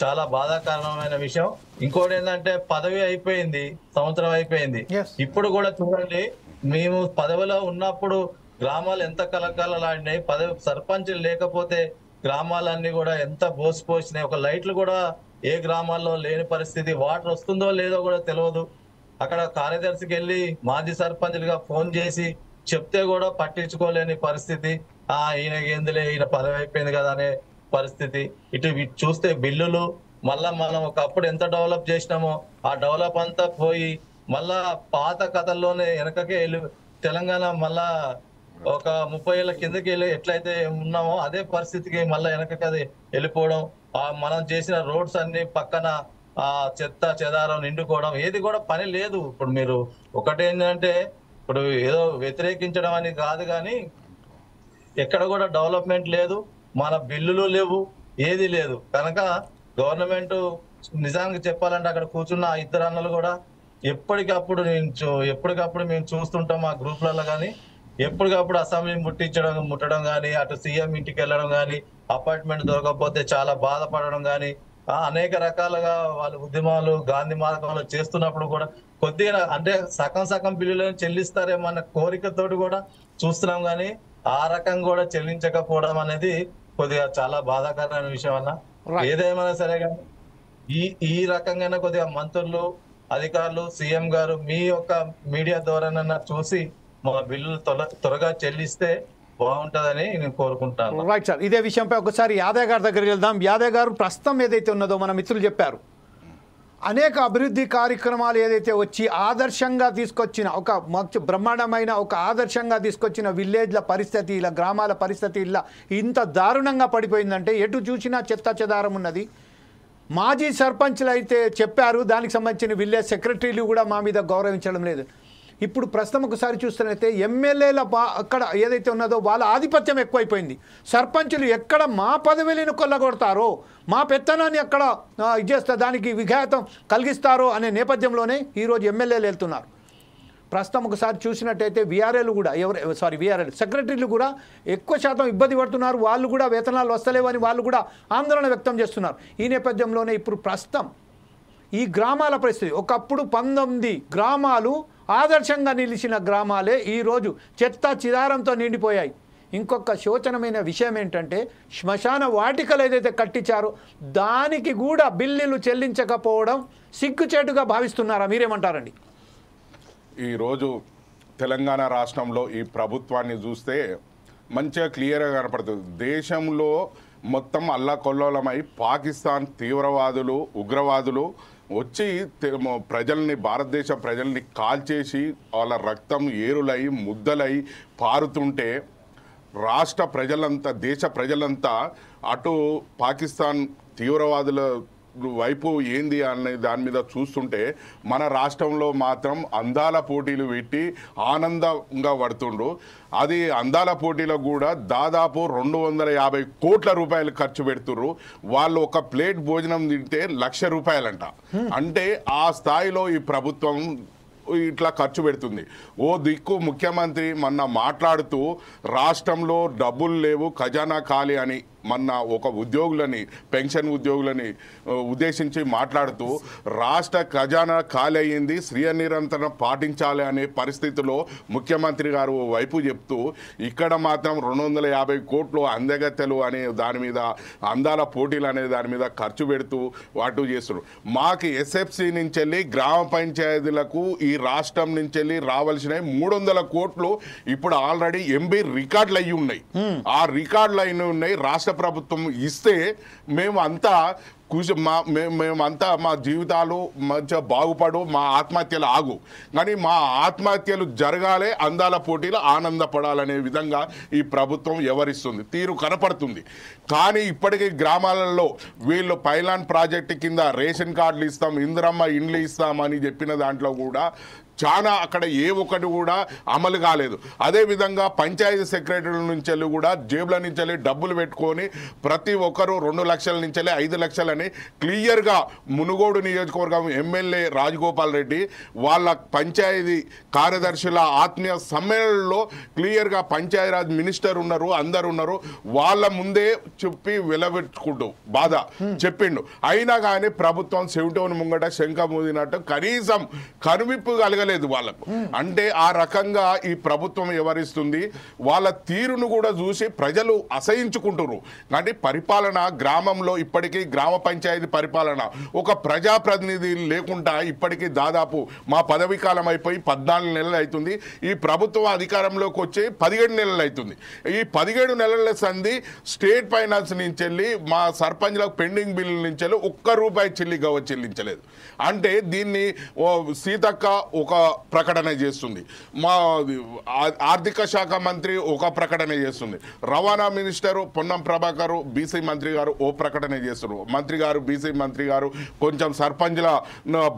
చాలా బాధాకరమైన విషయం. ఇంకోటి ఏంటంటే పదవి అయిపోయింది, సంవత్సరం అయిపోయింది. ఇప్పుడు కూడా చూడండి, మేము పదవిలో ఉన్నప్పుడు గ్రామాలు ఎంత కలకలలాడినాయి. సర్పంచులు లేకపోతే గ్రామాలన్నీ కూడా ఎంత బోసిపోసినాయి. ఒక లైట్లు కూడా ఏ గ్రామాల్లో లేని పరిస్థితి, వాటర్ వస్తుందో లేదో కూడా తెలియదు. అక్కడ కార్యదర్శికి వెళ్ళి మాజీ సర్పంచులుగా ఫోన్ చేసి చెప్తే కూడా పట్టించుకోలేని పరిస్థితి. ఈయనకి ఏందిలే, ఈయన పదవి అయిపోయింది కదా అనే పరిస్థితి. ఇటు చూస్తే బిల్లులు మళ్ళా మనం ఒకప్పుడు ఎంత డెవలప్ చేసినామో ఆ డెవలప్ అంతా పోయి మళ్ళా పాత కథల్లోనే వెనకకే తెలంగాణ మళ్ళా ఒక 30 ఏళ్ల కిందకి వెళ్ళి ఎట్లయితే ఉన్నామో అదే పరిస్థితికి మళ్ళీ వెనకకి వెళ్ళిపోవడం. మనం చేసిన రోడ్స్ అన్ని పక్కన చెత్త చెదారం నిండుకోవడం, ఏది కూడా పని లేదు. ఇప్పుడు మీరు ఒకటేంటంటే ఇప్పుడు ఏదో వ్యతిరేకించడం అని కాదు, కానీ ఎక్కడ కూడా డెవలప్మెంట్ లేదు, మన బిల్లులు లేవు, ఏది లేదు. కనుక గవర్నమెంట్ నిజానికి చెప్పాలంటే అక్కడ కూర్చున్న 2 అన్నలు కూడా ఎప్పటికప్పుడు మేము చూస్తుంటాం ఆ గ్రూప్లలో. కానీ ఎప్పటికప్పుడు అసెంబ్లీ ముట్టడం కానీ, అటు సీఎం ఇంటికి వెళ్ళడం కానీ, అపాయింట్మెంట్ దొరకకపోతే చాలా బాధపడడం కానీ, అనేక రకాలుగా వాళ్ళు ఉద్యమాలు గాంధీ మార్గంలో చేస్తున్నప్పుడు కూడా కొద్దిగా అంటే సగం బిల్లులను చెల్లిస్తారేమన్న కోరికతోటి కూడా చూస్తున్నాం, కానీ ఆ రకం కూడా చెల్లించకపోవడం అనేది కొద్దిగా చాలా బాధాకరమైన విషయం అన్న. ఏదేమైనా సరే కానీ ఈ రకంగా కొద్దిగా మంత్రులు, అధికారులు, సీఎం గారు మీ యొక్క మీడియా ద్వారానన్నా చూసి మా బిల్లులు త్వరగా చెల్లిస్తే బాగుంటుందని నేను కోరుకుంటాను. రైట్ సార్, ఇదే విషయంపై ఒకసారి యాదవ్ గారి దగ్గరికి వెళ్దాం. యాదవ్ గారు, ప్రస్తుతం ఏదైతే ఉన్నదో మన మిత్రులు చెప్పారు, అనేక అభివృద్ధి కార్యక్రమాలు ఏదైతే వచ్చి ఆదర్శంగా తీసుకొచ్చిన ఒక బ్రహ్మాండమైన ఒక ఆదర్శంగా తీసుకొచ్చిన విలేజ్ల పరిస్థితి, ఇలా గ్రామాల పరిస్థితి ఇలా ఇంత దారుణంగా పడిపోయిందంటే ఎటు చూసినా చెత్త చెదారం ఉన్నది. మాజీ సర్పంచ్లు అయితే చెప్పారు, దానికి సంబంధించిన విలేజ్ సెక్రటరీలు కూడా మా మీద గౌరవించడం లేదు. ఇప్పుడు ప్రస్తుతం ఒకసారి చూస్తున్నట్లయితే ఎమ్మెల్యేల అక్కడ ఏదైతే ఉన్నదో వాళ్ళ ఆధిపత్యం ఎక్కువైపోయింది. సర్పంచులు ఎక్కడ మా పదవిలను కొల్లగొడతారో, మా పెత్తనాన్ని ఎక్కడ ఇది చేస్తే దానికి విఘాతం కలిగిస్తారో అనే నేపథ్యంలోనే ఈరోజు ఎమ్మెల్యేలు వెళ్తున్నారు. ప్రస్తుతం ఒకసారి చూసినట్టయితే వీఆర్ఏలు కూడా వీఆర్ఏలు సెక్రటరీలు కూడా ఎక్కువ శాతం ఇబ్బంది పడుతున్నారు. వాళ్ళు కూడా వేతనాలు వస్తలేవని వాళ్ళు కూడా ఆందోళన వ్యక్తం చేస్తున్నారు. ఈ నేపథ్యంలోనే ఇప్పుడు ప్రస్తుతం ఈ గ్రామాల పరిస్థితి, ఒకప్పుడు 19 గ్రామాలు ఆదర్శంగా నిలిచిన గ్రామాలే ఈరోజు చెత్త చిదారంతో నిండిపోయాయి. ఇంకొక శోచనమైన విషయం ఏంటంటే శ్మశాన వాటికలు ఏదైతే కట్టించారో దానికి కూడా బిల్లులు చెల్లించకపోవడం సిగ్గుచేటుగా భావిస్తున్నారా? మీరేమంటారండి? ఈరోజు తెలంగాణ రాష్ట్రంలో ఈ ప్రభుత్వాన్ని చూస్తే మంచిగా క్లియర్గా కనపడుతుంది. దేశంలో మొత్తం అల్లకొల్లోలమై పాకిస్తాన్ తీవ్రవాదులు, ఉగ్రవాదులు వచ్చి ప్రజల్ని, భారతదేశ ప్రజల్ని కాల్చేసి వాళ్ళ రక్తం ఏరులై ముద్దలై పారుతుంటే రాష్ట్ర ప్రజలంతా, దేశ ప్రజలంతా అటు పాకిస్తాన్ తీవ్రవాదుల వైపు ఏంది అనే దాని మీద చూస్తుంటే మన రాష్ట్రంలో మాత్రం అందాల పోటీలు పెట్టి ఆనందంగా పడుతుండ్రు. అది అందాల పోటీలో కూడా దాదాపు 250 కోట్ల రూపాయలు ఖర్చు పెడుతుర్రు. వాళ్ళు ఒక ప్లేట్ భోజనం తింటే 1,00,000 రూపాయలంట. అంటే ఆ స్థాయిలో ఈ ప్రభుత్వం ఇట్లా ఖర్చు పెడుతుంది. ఓ దిక్కు ముఖ్యమంత్రి మొన్న మాట్లాడుతూ రాష్ట్రంలో డబ్బులు లేవు, ఖజానా ఖాళీ అని మొన్న ఒక ఉద్యోగులని, పెన్షన్ ఉద్యోగులని ఉద్దేశించి మాట్లాడుతూ రాష్ట్ర ఖజానా ఖాళీ అయ్యింది, స్వీయ నిరంతరం పాటించాలి అనే పరిస్థితిలో ముఖ్యమంత్రి గారు వైపు చెప్తూ ఇక్కడ మాత్రం 250 కోట్లు అందగత్తెలు అనే దాని మీద, అందాల పోటీలు అనే దాని మీద ఖర్చు పెడుతూ వాటు చేస్తున్నారు. మాకు ఎస్ఎఫ్సి నుంచి వెళ్ళి గ్రామ పంచాయతీలకు ఈ రాష్ట్రం నుంచి వెళ్ళి రావాల్సినవి 300 కోట్లు ఇప్పుడు ఆల్రెడీ ఎంబీ రికార్డులు అయ్యి ఉన్నాయి. ఆ రికార్డులు అయిన ఉన్నాయి. రాష్ట్ర ప్రభుత్వం ఇస్తే మేమంతా మేమంతా మా జీవితాలు మంచిగా బాగుపడు, మా ఆత్మహత్యలు ఆగు, కానీ మా ఆత్మహత్యలు జరగాలే, అందాల పోటీలు ఆనందపడాలనే విధంగా ఈ ప్రభుత్వం వ్యవహరిస్తుంది, తీరు కనపడుతుంది. కానీ ఇప్పటికీ గ్రామాలలో వీళ్ళు పైలాన్ ప్రాజెక్టు కింద రేషన్ కార్డులు ఇస్తాం, ఇందిరమ్మ ఇండ్లు ఇస్తామని చెప్పిన దాంట్లో కూడా చాలా అక్కడ ఏ ఒక్కటి కూడా అమలు కాలేదు. అదేవిధంగా పంచాయతీ సెక్రటరీల నుంచి వెళ్ళి కూడా జేబుల నుంచి వెళ్ళి డబ్బులు పెట్టుకొని ప్రతి ఒక్కరూ 2 లక్షల నుంచి వెళ్ళి 5 లక్షలని క్లియర్గా మునుగోడు నియోజకవర్గం ఎమ్మెల్యే రాజగోపాల్ రెడ్డి వాళ్ళ పంచాయతీ కార్యదర్శుల ఆత్మీయ సమ్మేళనంలో క్లియర్గా పంచాయతీరాజ్ మినిస్టర్ ఉన్నారు, అందరు ఉన్నారు, వాళ్ళ ముందే చెప్పి వెలబెట్టుకుంటూ బాధ చెప్పిండు. అయినా కానీ ప్రభుత్వం చెవిటోని ముంగట శంఖ మూదినట్టు కనీసం కనువిప్పు కలగలేదు వాళ్ళకు. అంటే ఆ రకంగా ఈ ప్రభుత్వం వ్యవహరిస్తుంది. వాళ్ళ తీరును కూడా చూసి ప్రజలు అసహించుకుంటున్నారు. అంటే పరిపాలన గ్రామంలో ఇప్పటికీ గ్రామ పంచాయతీ పరిపాలన ఒక ప్రజాప్రతినిధి లేకుండా ఇప్పటికీ దాదాపు మా పదవీ కాలం అయిపోయి 14 నెలలు అవుతుంది. ఈ ప్రభుత్వం అధికారంలోకి వచ్చి 17 నెలలు అవుతుంది. ఈ 17 నెలల సంధి స్టేట్ ఫైనాన్స్ నుంచి వెళ్ళి మా సర్పంచ్లకు పెండింగ్ బిల్లుల నుంచి వెళ్ళి ₹1 చెల్లించలేదు. అంటే దీన్ని సీతక్క ఒక ప్రకటన చేస్తుంది, మా ఆర్థిక శాఖ మంత్రి ఒక ప్రకటన చేస్తుంది, రవాణా మినిస్టర్ పొన్నం ప్రభాకర్ బీసీ మంత్రి గారు ఓ ప్రకటన చేస్తున్నారు. మంత్రి గారు, బీసీ మంత్రి గారు కొంచెం సర్పంచ్ల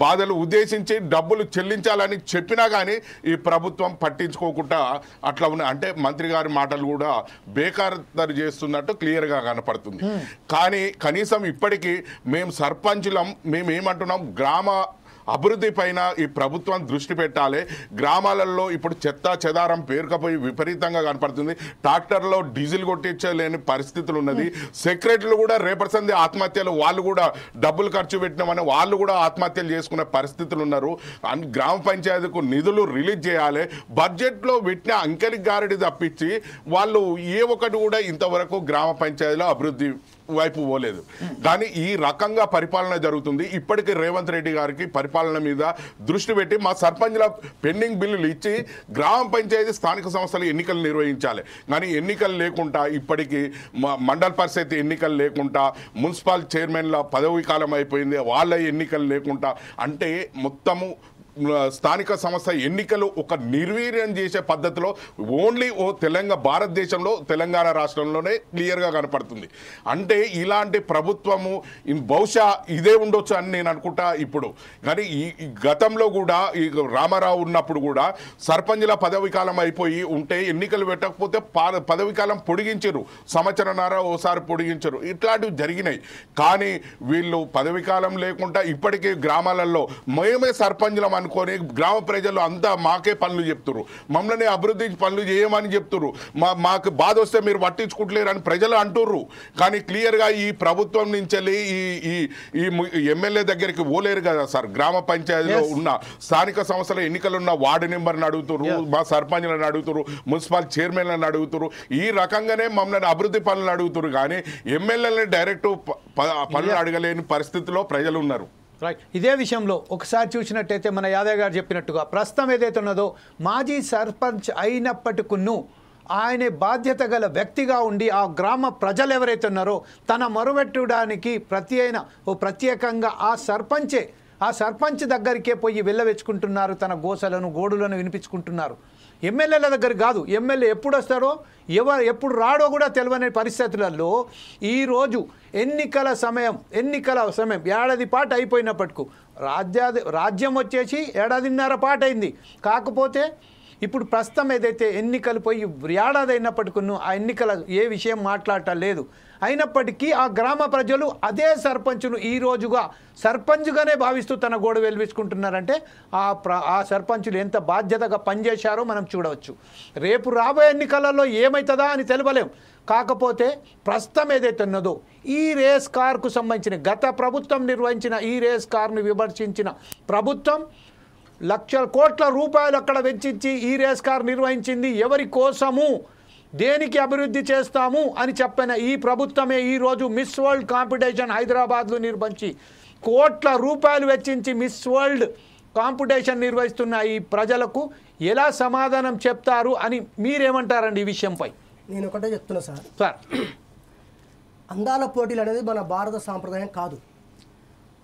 బాధలు ఉద్దేశించి డబ్బులు చెల్లించాలని చెప్పినా కానీ ఈ ప్రభుత్వం పట్టించుకోకుండా అట్లా ఉన్నాయి. అంటే మంత్రి గారి మాటలు కూడా బేఖాతరు చేస్తున్నట్టు క్లియర్గా కనపడుతుంది. కానీ కనీసం ఇప్పటికీ మేము సర్పంచులం, మేము ఏమంటున్నాం, గ్రామ అభివృద్ధి పైన ఈ ప్రభుత్వం దృష్టి పెట్టాలి. గ్రామాలలో ఇప్పుడు చెత్త చెదారం పేరుకపోయి విపరీతంగా కనపడుతుంది. ట్రాక్టర్లో డీజిల్ కొట్టించలేని పరిస్థితులు ఉన్నది. సెక్రటరీలు కూడా రేపటి సంది ఆత్మహత్యలు, వాళ్ళు కూడా డబ్బులు ఖర్చు పెట్టినామని వాళ్ళు కూడా ఆత్మహత్యలు చేసుకునే పరిస్థితులు ఉన్నారు. గ్రామ పంచాయతీకు నిధులు రిలీజ్ చేయాలి. బడ్జెట్లో పెట్టిన అంకెలి గారడి తప్పించి వాళ్ళు ఏ ఒక్కటి కూడా ఇంతవరకు గ్రామ పంచాయతీలో అభివృద్ధి వైపు పోలేదు. కానీ ఈ రకంగా పరిపాలన జరుగుతుంది. ఇప్పటికీ రేవంత్ రెడ్డి గారికి పరిపాలన మీద దృష్టి పెట్టి మా సర్పంచ్ల పెండింగ్ బిల్లులు ఇచ్చి గ్రామ పంచాయతీ స్థానిక సంస్థలు ఎన్నికలు నిర్వహించాలి. కానీ ఎన్నికలు లేకుండా ఇప్పటికీ మండల పరిషత్ ఎన్నికలు లేకుండా, మున్సిపల్ చైర్మన్ల పదవీ కాలం అయిపోయింది, వాళ్ళ ఎన్నికలు లేకుండా, అంటే మొత్తము స్థానిక సంస్థ ఎన్నికలు ఒక నిర్వీర్యం చేసే పద్ధతిలో ఓన్లీ భారతదేశంలో తెలంగాణ రాష్ట్రంలోనే క్లియర్గా కనపడుతుంది. అంటే ఇలాంటి ప్రభుత్వము బహుశా ఇదే ఉండొచ్చు అని నేను అనుకుంటా ఇప్పుడు. కానీ ఈ గతంలో కూడా ఈ రామారావు ఉన్నప్పుడు కూడా సర్పంచ్ల పదవీ కాలం అయిపోయి ఉంటే ఎన్నికలు పెట్టకపోతే పదవీ కాలం పొడిగించరు, సంవత్సరంన్నర ఓసారి పొడిగించరు, ఇట్లాంటివి జరిగినాయి. కానీ వీళ్ళు పదవీ కాలం లేకుండా ఇప్పటికీ గ్రామాలలో మేమే సర్పంచ్లం అనుకొని గ్రామ ప్రజలు అంతా మాకే పనులు చెప్తున్నారు, మమ్మల్ని అభివృద్ధి పనులు చేయమని చెప్తున్నారు, మాకు బాధ వస్తే మీరు పట్టించుకుంటలేరు అని ప్రజలు అంటుర్రు. కానీ క్లియర్గా ఈ ప్రభుత్వం నుంచి ఈ ఎమ్మెల్యే దగ్గరికి పోలేరు కదా సార్. గ్రామ పంచాయతీలో ఉన్న స్థానిక సంస్థల ఎన్నికలున్న వార్డు నెంబర్ని అడుగుతున్నారు, మా సర్పంచ్లను అడుగుతున్నారు, మున్సిపల్ చైర్మన్లను అడుగుతున్నారు. ఈ రకంగానే మమ్మల్ని అభివృద్ధి పనులు అడుగుతున్నారు. కానీ ఎమ్మెల్యేలని డైరెక్ట్ పనులు అడగలేని పరిస్థితిలో ప్రజలు ఉన్నారు. రైట్. ఇదే విషయంలో ఒకసారి చూసినట్టయితే మన యాదవ్ గారు చెప్పినట్టుగా ప్రస్తుతం ఏదైతే ఉన్నదో మాజీ సర్పంచ్ అయినప్పటికును ఆయనే బాధ్యత గల వ్యక్తిగా ఉండి ఆ గ్రామ ప్రజలు ఎవరైతే ఉన్నారో తన మొరబెట్టడానికి ప్రత్యేకంగా ఆ సర్పంచ్ దగ్గరికే పోయి వెళ్ళవెచ్చుకుంటున్నారు, తన గోడులను వినిపించుకుంటున్నారు. ఎమ్మెల్యేల దగ్గర కాదు. ఎమ్మెల్యే ఎప్పుడు వస్తారో ఎప్పుడు రాడో కూడా తెలియని పరిస్థితులలో ఈరోజు ఎన్నికల సమయం ఏడాది పాటు అయిపోయినప్పటికీ రాజ్యం వచ్చేసి ఏడాదిన్నర పాటు అయింది. కాకపోతే ఇప్పుడు ప్రస్తుతం ఏదైతే ఎన్నికలు పోయి ఏడాది అయినప్పటికీ ఆ ఎన్నికల ఏ విషయం మాట్లాడటం లేదు. అయినప్పటికీ ఆ గ్రామ ప్రజలు అదే సర్పంచ్ను ఈ రోజుగా సర్పంచ్గానే భావిస్తూ తన గోడు వెలిపించుకుంటున్నారంటే ఆ సర్పంచులు ఎంత బాధ్యతగా పనిచేశారో మనం చూడవచ్చు. రేపు రాబోయే ఎన్నికలలో ఏమవుతుందా అని తెలవలేం. కాకపోతే ప్రస్తుతం ఏదైతే ఉన్నదో ఈ రేస్ కార్కు సంబంధించిన గత ప్రభుత్వం నిర్వహించిన ఈ రేస్ కార్ను విమర్శించిన ప్రభుత్వం లక్షల కోట్ల రూపాయలు అక్కడ వెచ్చించి ఈ రేస్ కార్ నిర్వహించింది. ఎవరి కోసము, దేనికి అభివృద్ధి చేస్తాము అని చెప్పిన ఈ ప్రభుత్వమే ఈరోజు మిస్ వరల్డ్ కాంపిటీషన్ హైదరాబాద్లో నిర్వహించి కోట్ల రూపాయలు వెచ్చించి మిస్ వరల్డ్ కాంపిటీషన్ నిర్వహిస్తున్న ఈ ప్రజలకు ఎలా సమాధానం చెప్తారు అని మీరేమంటారండి ఈ విషయంపై? నేను ఒకటే చెప్తున్నా సార్, అందాల పోటీలు అనేది మన భారత సాంప్రదాయం కాదు.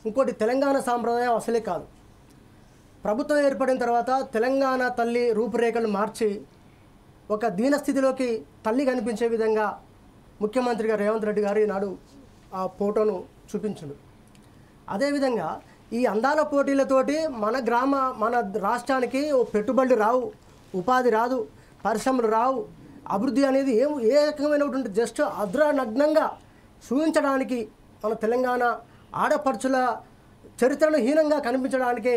ఇంకోటి తెలంగాణ సాంప్రదాయం అసలే కాదు. ప్రభుత్వం ఏర్పడిన తర్వాత తెలంగాణ తల్లి రూపురేఖలు మార్చి ఒక దీనస్థితిలోకి తల్లి కనిపించే విధంగా ముఖ్యమంత్రిగా రేవంత్ రెడ్డి గారు ఈనాడు ఆ ఫోటోను చూపించడు. అదేవిధంగా ఈ అందాల పోటీలతోటి మన రాష్ట్రానికి పెట్టుబడులు రావు, ఉపాధి రాదు, పరిశ్రమలు రావు, అభివృద్ధి అనేది ఏ రకమైనటువంటి జస్ట్ అద్రానగ్నంగా చూపించడానికి మన తెలంగాణ ఆడపడుచుల చరిత్రను హీనంగా కనిపించడానికే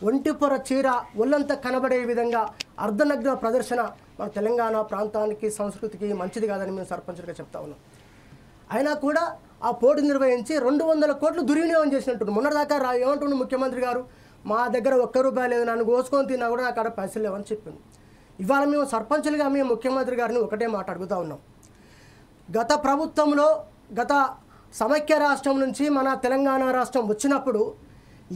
ఒంటిపొర చీర ఒళ్ళంతా కనబడే విధంగా అర్ధనగ్న ప్రదర్శన మన తెలంగాణ ప్రాంతానికి సంస్కృతికి మంచిది కాదని మేము సర్పంచులుగా చెప్తా ఉన్నాం. అయినా కూడా ఆ పోటీ నిర్వహించి 200 కోట్లు దుర్వినియోగం చేసినట్టు మొన్నటిదాకా ఏమంటుండే ముఖ్యమంత్రి గారు, మా దగ్గర ₹1 లేదు, నన్ను కోసుకొని తిన్నా కూడా నాకు అక్కడ పైసలు లేవని చెప్పింది. ఇవాళ మేము సర్పంచులుగా మేము ముఖ్యమంత్రి గారిని ఒకటే మాట అడుగుతూ ఉన్నాం. గత ప్రభుత్వంలో గత సమైక్య రాష్ట్రం నుంచి మన తెలంగాణ రాష్ట్రం వచ్చినప్పుడు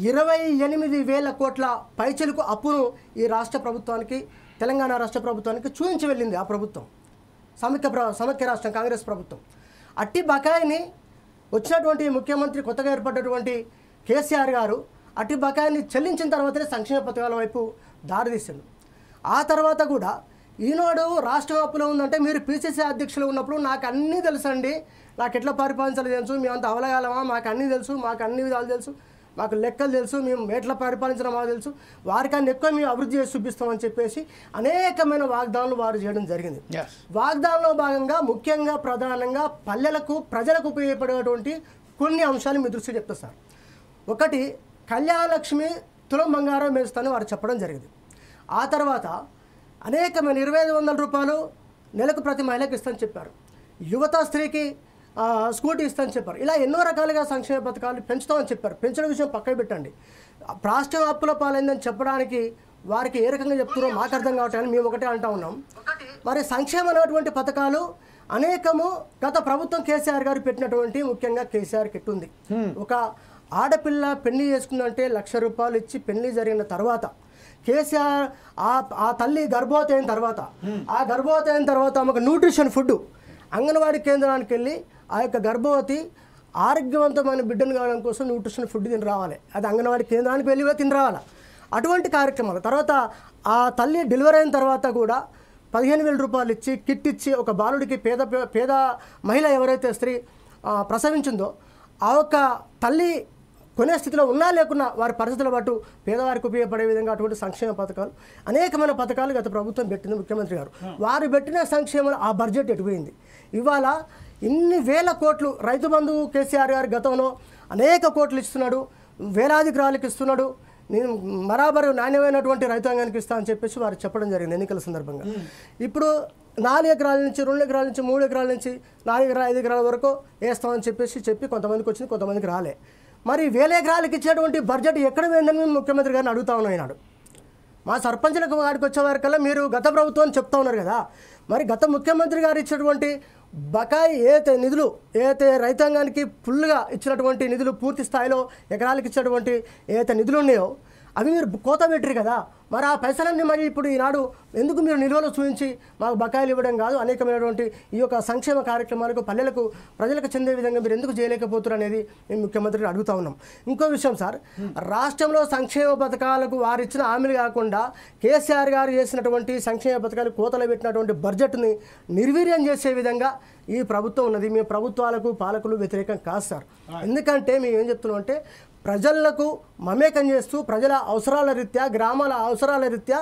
28,000 కోట్ల పైచిలకు అప్పును ఈ రాష్ట్ర ప్రభుత్వానికి, తెలంగాణ రాష్ట్ర ప్రభుత్వానికి చూపించి వెళ్ళింది ఆ ప్రభుత్వం, సమైక్య రాష్ట్రం కాంగ్రెస్ ప్రభుత్వం. అట్టి బకాయిని వచ్చినటువంటి ముఖ్యమంత్రి కొత్తగా ఏర్పడినటువంటి కేసీఆర్ గారు అట్టి బకాయిని చెల్లించిన తర్వాతనే సంక్షేమ పథకాల వైపు దారితీసింది. ఆ తర్వాత కూడా ఈనాడు రాష్ట్రం అప్పులో ఉందంటే మీరు పీసీసీ అధ్యక్షులు ఉన్నప్పుడు నాకు అన్నీ తెలుసండి, నాకు ఎట్లా పరిపాలించాలో తెలుసు, మేమంతా అవలగాలమా, మాకు అన్నీ తెలుసు, మాకు అన్ని విధాలు తెలుసు, మాకు లెక్కలు తెలుసు, మేము ఎట్లా పరిపాలించడం మాకు తెలుసు, వారికన్నా ఎక్కువ మేము అభివృద్ధి చేసి చూపిస్తామని చెప్పేసి అనేకమైన వాగ్దానాలు వారు చేయడం జరిగింది. వాగ్దానంలో భాగంగా ముఖ్యంగా ప్రధానంగా పల్లెలకు ప్రజలకు ఉపయోగపడేటువంటి కొన్ని అంశాలు మీ దృష్టికి చెప్తా సార్. ఒకటి, కళ్యాణలక్ష్మి తులం బంగారం వేస్తానని వారు చెప్పడం జరిగింది. ఆ తర్వాత అనేకమైన 2500 రూపాయలు నెలకు ప్రతి మహిళకి ఇస్తానని చెప్పారు. యువత స్త్రీకి స్కూటీ ఇస్తానని చెప్పారు. ఇలా ఎన్నో రకాలుగా సంక్షేమ పథకాలు పెంచుతామని చెప్పారు. పెంచడం విషయం పక్కన పెట్టండి, రాష్ట్రం అప్పుల పాలైందని చెప్పడానికి వారికి ఏ రకంగా చెప్తున్నారో మాకు అర్థం కావట్లేదు. మేము ఒకటే అంటా ఉన్నాం, మరి సంక్షేమమైనటువంటి పథకాలు అనేకము గత ప్రభుత్వం కేసీఆర్ గారు పెట్టినటువంటి, ముఖ్యంగా కేసీఆర్ కిట్ ఉంది. ఒక ఆడపిల్ల పెళ్లి చేసుకుందంటే 1,00,000 రూపాయలు ఇచ్చి పెళ్లి జరిగిన తర్వాత కేసీఆర్ ఆ తల్లి గర్భవతి అయిన తర్వాత ఆమెకు న్యూట్రిషన్ ఫుడ్ అంగన్వాడీ కేంద్రానికి వెళ్ళి ఆ యొక్క గర్భవతి ఆరోగ్యవంతమైన బిడ్డను కావడం కోసం న్యూట్రిషన్ ఫుడ్ తిని రావాలి. అది అంగన్వాడీ కేంద్రానికి వెళ్ళి తిని రావాలి. అటువంటి కార్యక్రమాలు. తర్వాత ఆ తల్లి డెలివరీ అయిన తర్వాత కూడా 15,000 రూపాయలు ఇచ్చి కిట్ ఇచ్చి ఒక బాలుడికి పేద మహిళ ఎవరైతే స్త్రీ ప్రసవించిందో ఆ యొక్క తల్లి కొనే స్థితిలో ఉన్నా లేకున్నా వారి పరిస్థితుల బట్టు పేదవారికి ఉపయోగపడే విధంగా అటువంటి సంక్షేమ పథకాలు, అనేకమైన పథకాలు గత ప్రభుత్వం పెట్టింది ముఖ్యమంత్రి గారు. వారు పెట్టిన సంక్షేమాలు ఆ బడ్జెట్ ఎటుపోయింది? ఇవాళ ఇన్ని వేల కోట్లు రైతు బంధు కేసీఆర్ గారు గతంలో అనేక కోట్లు ఇస్తున్నాడు, వేలాది ఎకరాలకు ఇస్తున్నాడు, నేను బరాబరు నాణ్యమైనటువంటి రైతాంగానికి ఇస్తానని చెప్పేసి వారు చెప్పడం జరిగింది ఎన్నికల సందర్భంగా. ఇప్పుడు 4 ఎకరాల నుంచి 2 ఎకరాల నుంచి 3 ఎకరాల నుంచి 4 ఎకరాల 5 ఎకరాల వరకు వేస్తామని చెప్పి కొంతమందికి వచ్చింది, కొంతమందికి రాలే. మరి 1000 ఎకరాలకు ఇచ్చేటువంటి బడ్జెట్ ఎక్కడ పోయిందని మేము ముఖ్యమంత్రి గారిని అడుగుతా ఉన్నాడు. మా సర్పంచులకు వాడికి వచ్చేవారికల్లా మీరు గత ప్రభుత్వం చెప్తా ఉన్నారు కదా, మరి గత ముఖ్యమంత్రి గారు ఇచ్చినటువంటి బకాయి ఏదైతే రైతాంగానికి ఫుల్గా ఇచ్చినటువంటి నిధులు, పూర్తి స్థాయిలో ఎకరాలకు ఇచ్చినటువంటి ఏదైతే నిధులు ఉన్నాయో అవి మీరు కోత పెట్టరు కదా, మరి ఆ పైసలన్నీ మరి ఇప్పుడు ఈనాడు ఎందుకు మీరు నిల్వలు చూపించి మాకు బకాయిలు ఇవ్వడం కాదు, అనేకమైనటువంటి ఈ యొక్క సంక్షేమ కార్యక్రమాలకు ప్రజలకు చెందే విధంగా మీరు ఎందుకు చేయలేకపోతున్నారు అనేది మేము ముఖ్యమంత్రిని అడుగుతా ఉన్నాం. ఇంకో విషయం సార్, రాష్ట్రంలో సంక్షేమ పథకాలకు వారు ఇచ్చిన హామీలు కాకుండా కేసీఆర్ గారు చేసినటువంటి సంక్షేమ పథకాలు కోతలు పెట్టినటువంటి బడ్జెట్ని నిర్వీర్యం చేసే విధంగా ఈ ప్రభుత్వం ఉన్నది. మేము ప్రభుత్వాలకు పాలకులు వ్యతిరేకం కాదు సార్. ఎందుకంటే మేము ఏం చెప్తున్నాం అంటే ప్రజలకు మమేకం చేస్తూ ప్రజల అవసరాల రీత్యా, గ్రామాల అవసరాల రీత్యా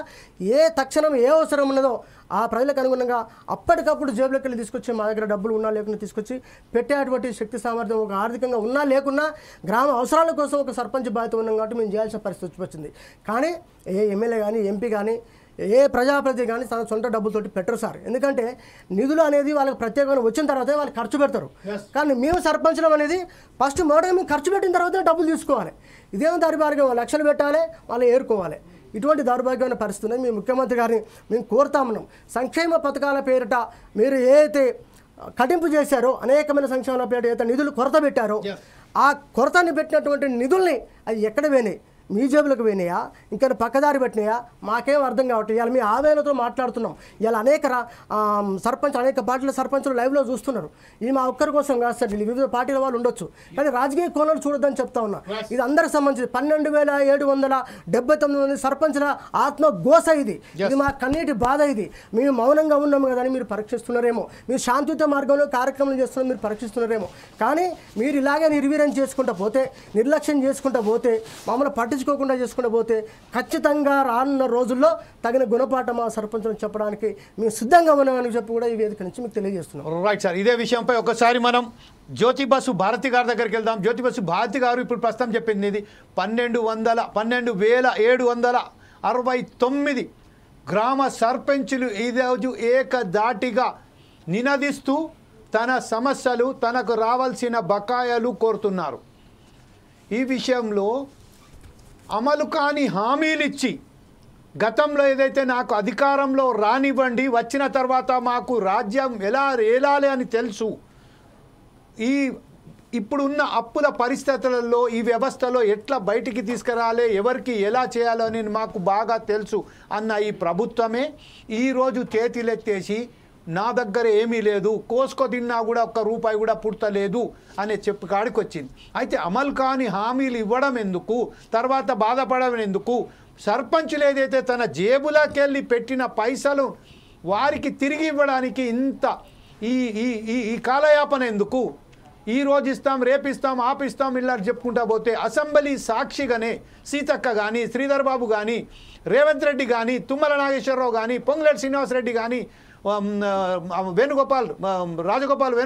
తక్షణం ఏ అవసరం ఉన్నదో ఆ ప్రజలకు అనుగుణంగా అప్పటికప్పుడు జేబులోకి వెళ్ళి తీసుకొచ్చి మా దగ్గర డబ్బులు ఉన్నా లేకుండా తీసుకొచ్చి పెట్టేటువంటి శక్తి సామర్థ్యం ఒక ఆర్థికంగా ఉన్నా లేకున్నా గ్రామ అవసరాల కోసం ఒక సర్పంచ్ బాధ్యత ఉన్నాం కాబట్టి మేము చేయాల్సిన పరిస్థితి వచ్చింది. కానీ ఏ ఎమ్మెల్యే కానీ ఎంపీ కానీ ఏ ప్రజాప్రతినిధి కానీ తన సొంత డబ్బులతోటి పెట్టరు సార్. ఎందుకంటే నిధులు అనేది వాళ్ళకి ప్రత్యేకంగా వచ్చిన తర్వాతే వాళ్ళు ఖర్చు పెడతారు. కానీ మేము సర్పంచం అనేది ఫస్ట్ మొదట మేము ఖర్చు పెట్టిన తర్వాతే డబ్బులు తీసుకోవాలి. ఇదేమో దౌర్భాగ్యం, లక్షలు పెట్టాలి, వాళ్ళు ఏరుకోవాలి. ఇటువంటి దౌర్భాగ్యమైన పరిస్థితి మేము ముఖ్యమంత్రి గారిని మేము కోరుతామన్నాం. సంక్షేమ పథకాల పేరిట మీరు ఏదైతే కటింపు చేశారో, అనేకమైన సంక్షేమాల పేరిట ఏదైతే నిధులు కొరత పెట్టారో ఆ కొరతని పెట్టినటువంటి నిధుల్ని అది ఎక్కడ పోయినాయి? మీ జేబులకు పోయినాయా, ఇంకా పక్కదారి పెట్టినాయా? మాకేం అర్థం కావట్లేదు. ఇవాళ మీ ఆవేదనతో మాట్లాడుతున్నాం. ఇలా అనేక పార్టీల సర్పంచులు లైవ్లో చూస్తున్నారు. ఇది మా ఒక్కరి కోసం కాదు సార్, వివిధ పార్టీల వాళ్ళు ఉండొచ్చు, కానీ రాజకీయ కోణాలు చూడొద్దని చెప్తా ఉన్నా. ఇది అందరికి సంబంధించి 12,779 మంది సర్పంచుల ఆత్మఘోష ఇది మా కన్నీటి బాధ. ఇది మేము మౌనంగా ఉన్నాము కదా అని మీరు పరీక్షిస్తున్నారేమో, మీరు శాంతియుత మార్గంలో కార్యక్రమాలు చేస్తున్నారు మీరు పరీక్షిస్తున్నారేమో. కానీ మీరు ఇలాగే నిర్వీర్యం చేసుకుంటూ పోతే, నిర్లక్ష్యం చేసుకుంటూ పోతే, మమ్మల్ని పట్టించుకోకుండా చేసుకుంటూ పోతే ఖచ్చితంగా రానున్న రోజుల్లో తగిన గుణపాఠం మా సర్పంచులను చెప్పడానికి మేము సిద్ధంగా ఉన్నామని చెప్పి కూడా ఈ వేదిక నుంచి మీకు తెలియజేస్తున్నాం. రైట్ సార్, ఇదే విషయంపై ఒకసారి మనం జ్యోతి బసు భారతి గారి దగ్గరికి వెళ్దాం. జ్యోతి బసు భారతి గారు ఇప్పుడు ప్రస్తుతం చెప్పింది ఇది 12,769 గ్రామ సర్పంచులు ఈరోజు ఏకధాటిగా నినదిస్తూ తన సమస్యలు, తనకు రావాల్సిన బకాయిలు కోరుతున్నారు. ఈ విషయంలో అమలు కాని హామీలిచ్చి గతంలో ఏదైతే నాకు అధికారంలో రానివ్వండి, వచ్చిన తర్వాత మాకు రాజ్యం ఎలా ఏలాలి అని తెలుసు, ఇప్పుడున్న అప్పుల పరిస్థితులలో ఈ వ్యవస్థలో ఎట్లా బయటికి తీసుకురాలి, ఎవరికి ఎలా చేయాలో అని మాకు బాగా తెలుసు అన్న ఈ ప్రభుత్వమే ఈరోజు చేతులెత్తేసి నా దగ్గర ఏమీ లేదు, కోసుకో తిన్నా కూడా ఒక్క రూపాయి కూడా పుడతలేదు అనే చెప్పు కాడికి వచ్చింది. అయితే అమలు కాని హామీలు ఇవ్వడం ఎందుకు, తర్వాత బాధపడడం ఎందుకు, సర్పంచులు ఏదైతే తన జేబులకెళ్ళి పెట్టిన పైసలు వారికి తిరిగి ఇవ్వడానికి ఇంత ఈ కాలయాపన ఎందుకు? ఈ రోజు ఇస్తాం, రేపిస్తాం, ఆపిస్తాం ఇలా చెప్పుకుంటా పోతే అసెంబ్లీ సాక్షిగానే సీతక్క కానీ, శ్రీధర్ బాబు కానీ, రేవంత్ రెడ్డి కానీ, తుమ్మల నాగేశ్వరరావు కానీ, పొంగులేటి శ్రీనివాసరెడ్డి కానీ, రాజగోపాల్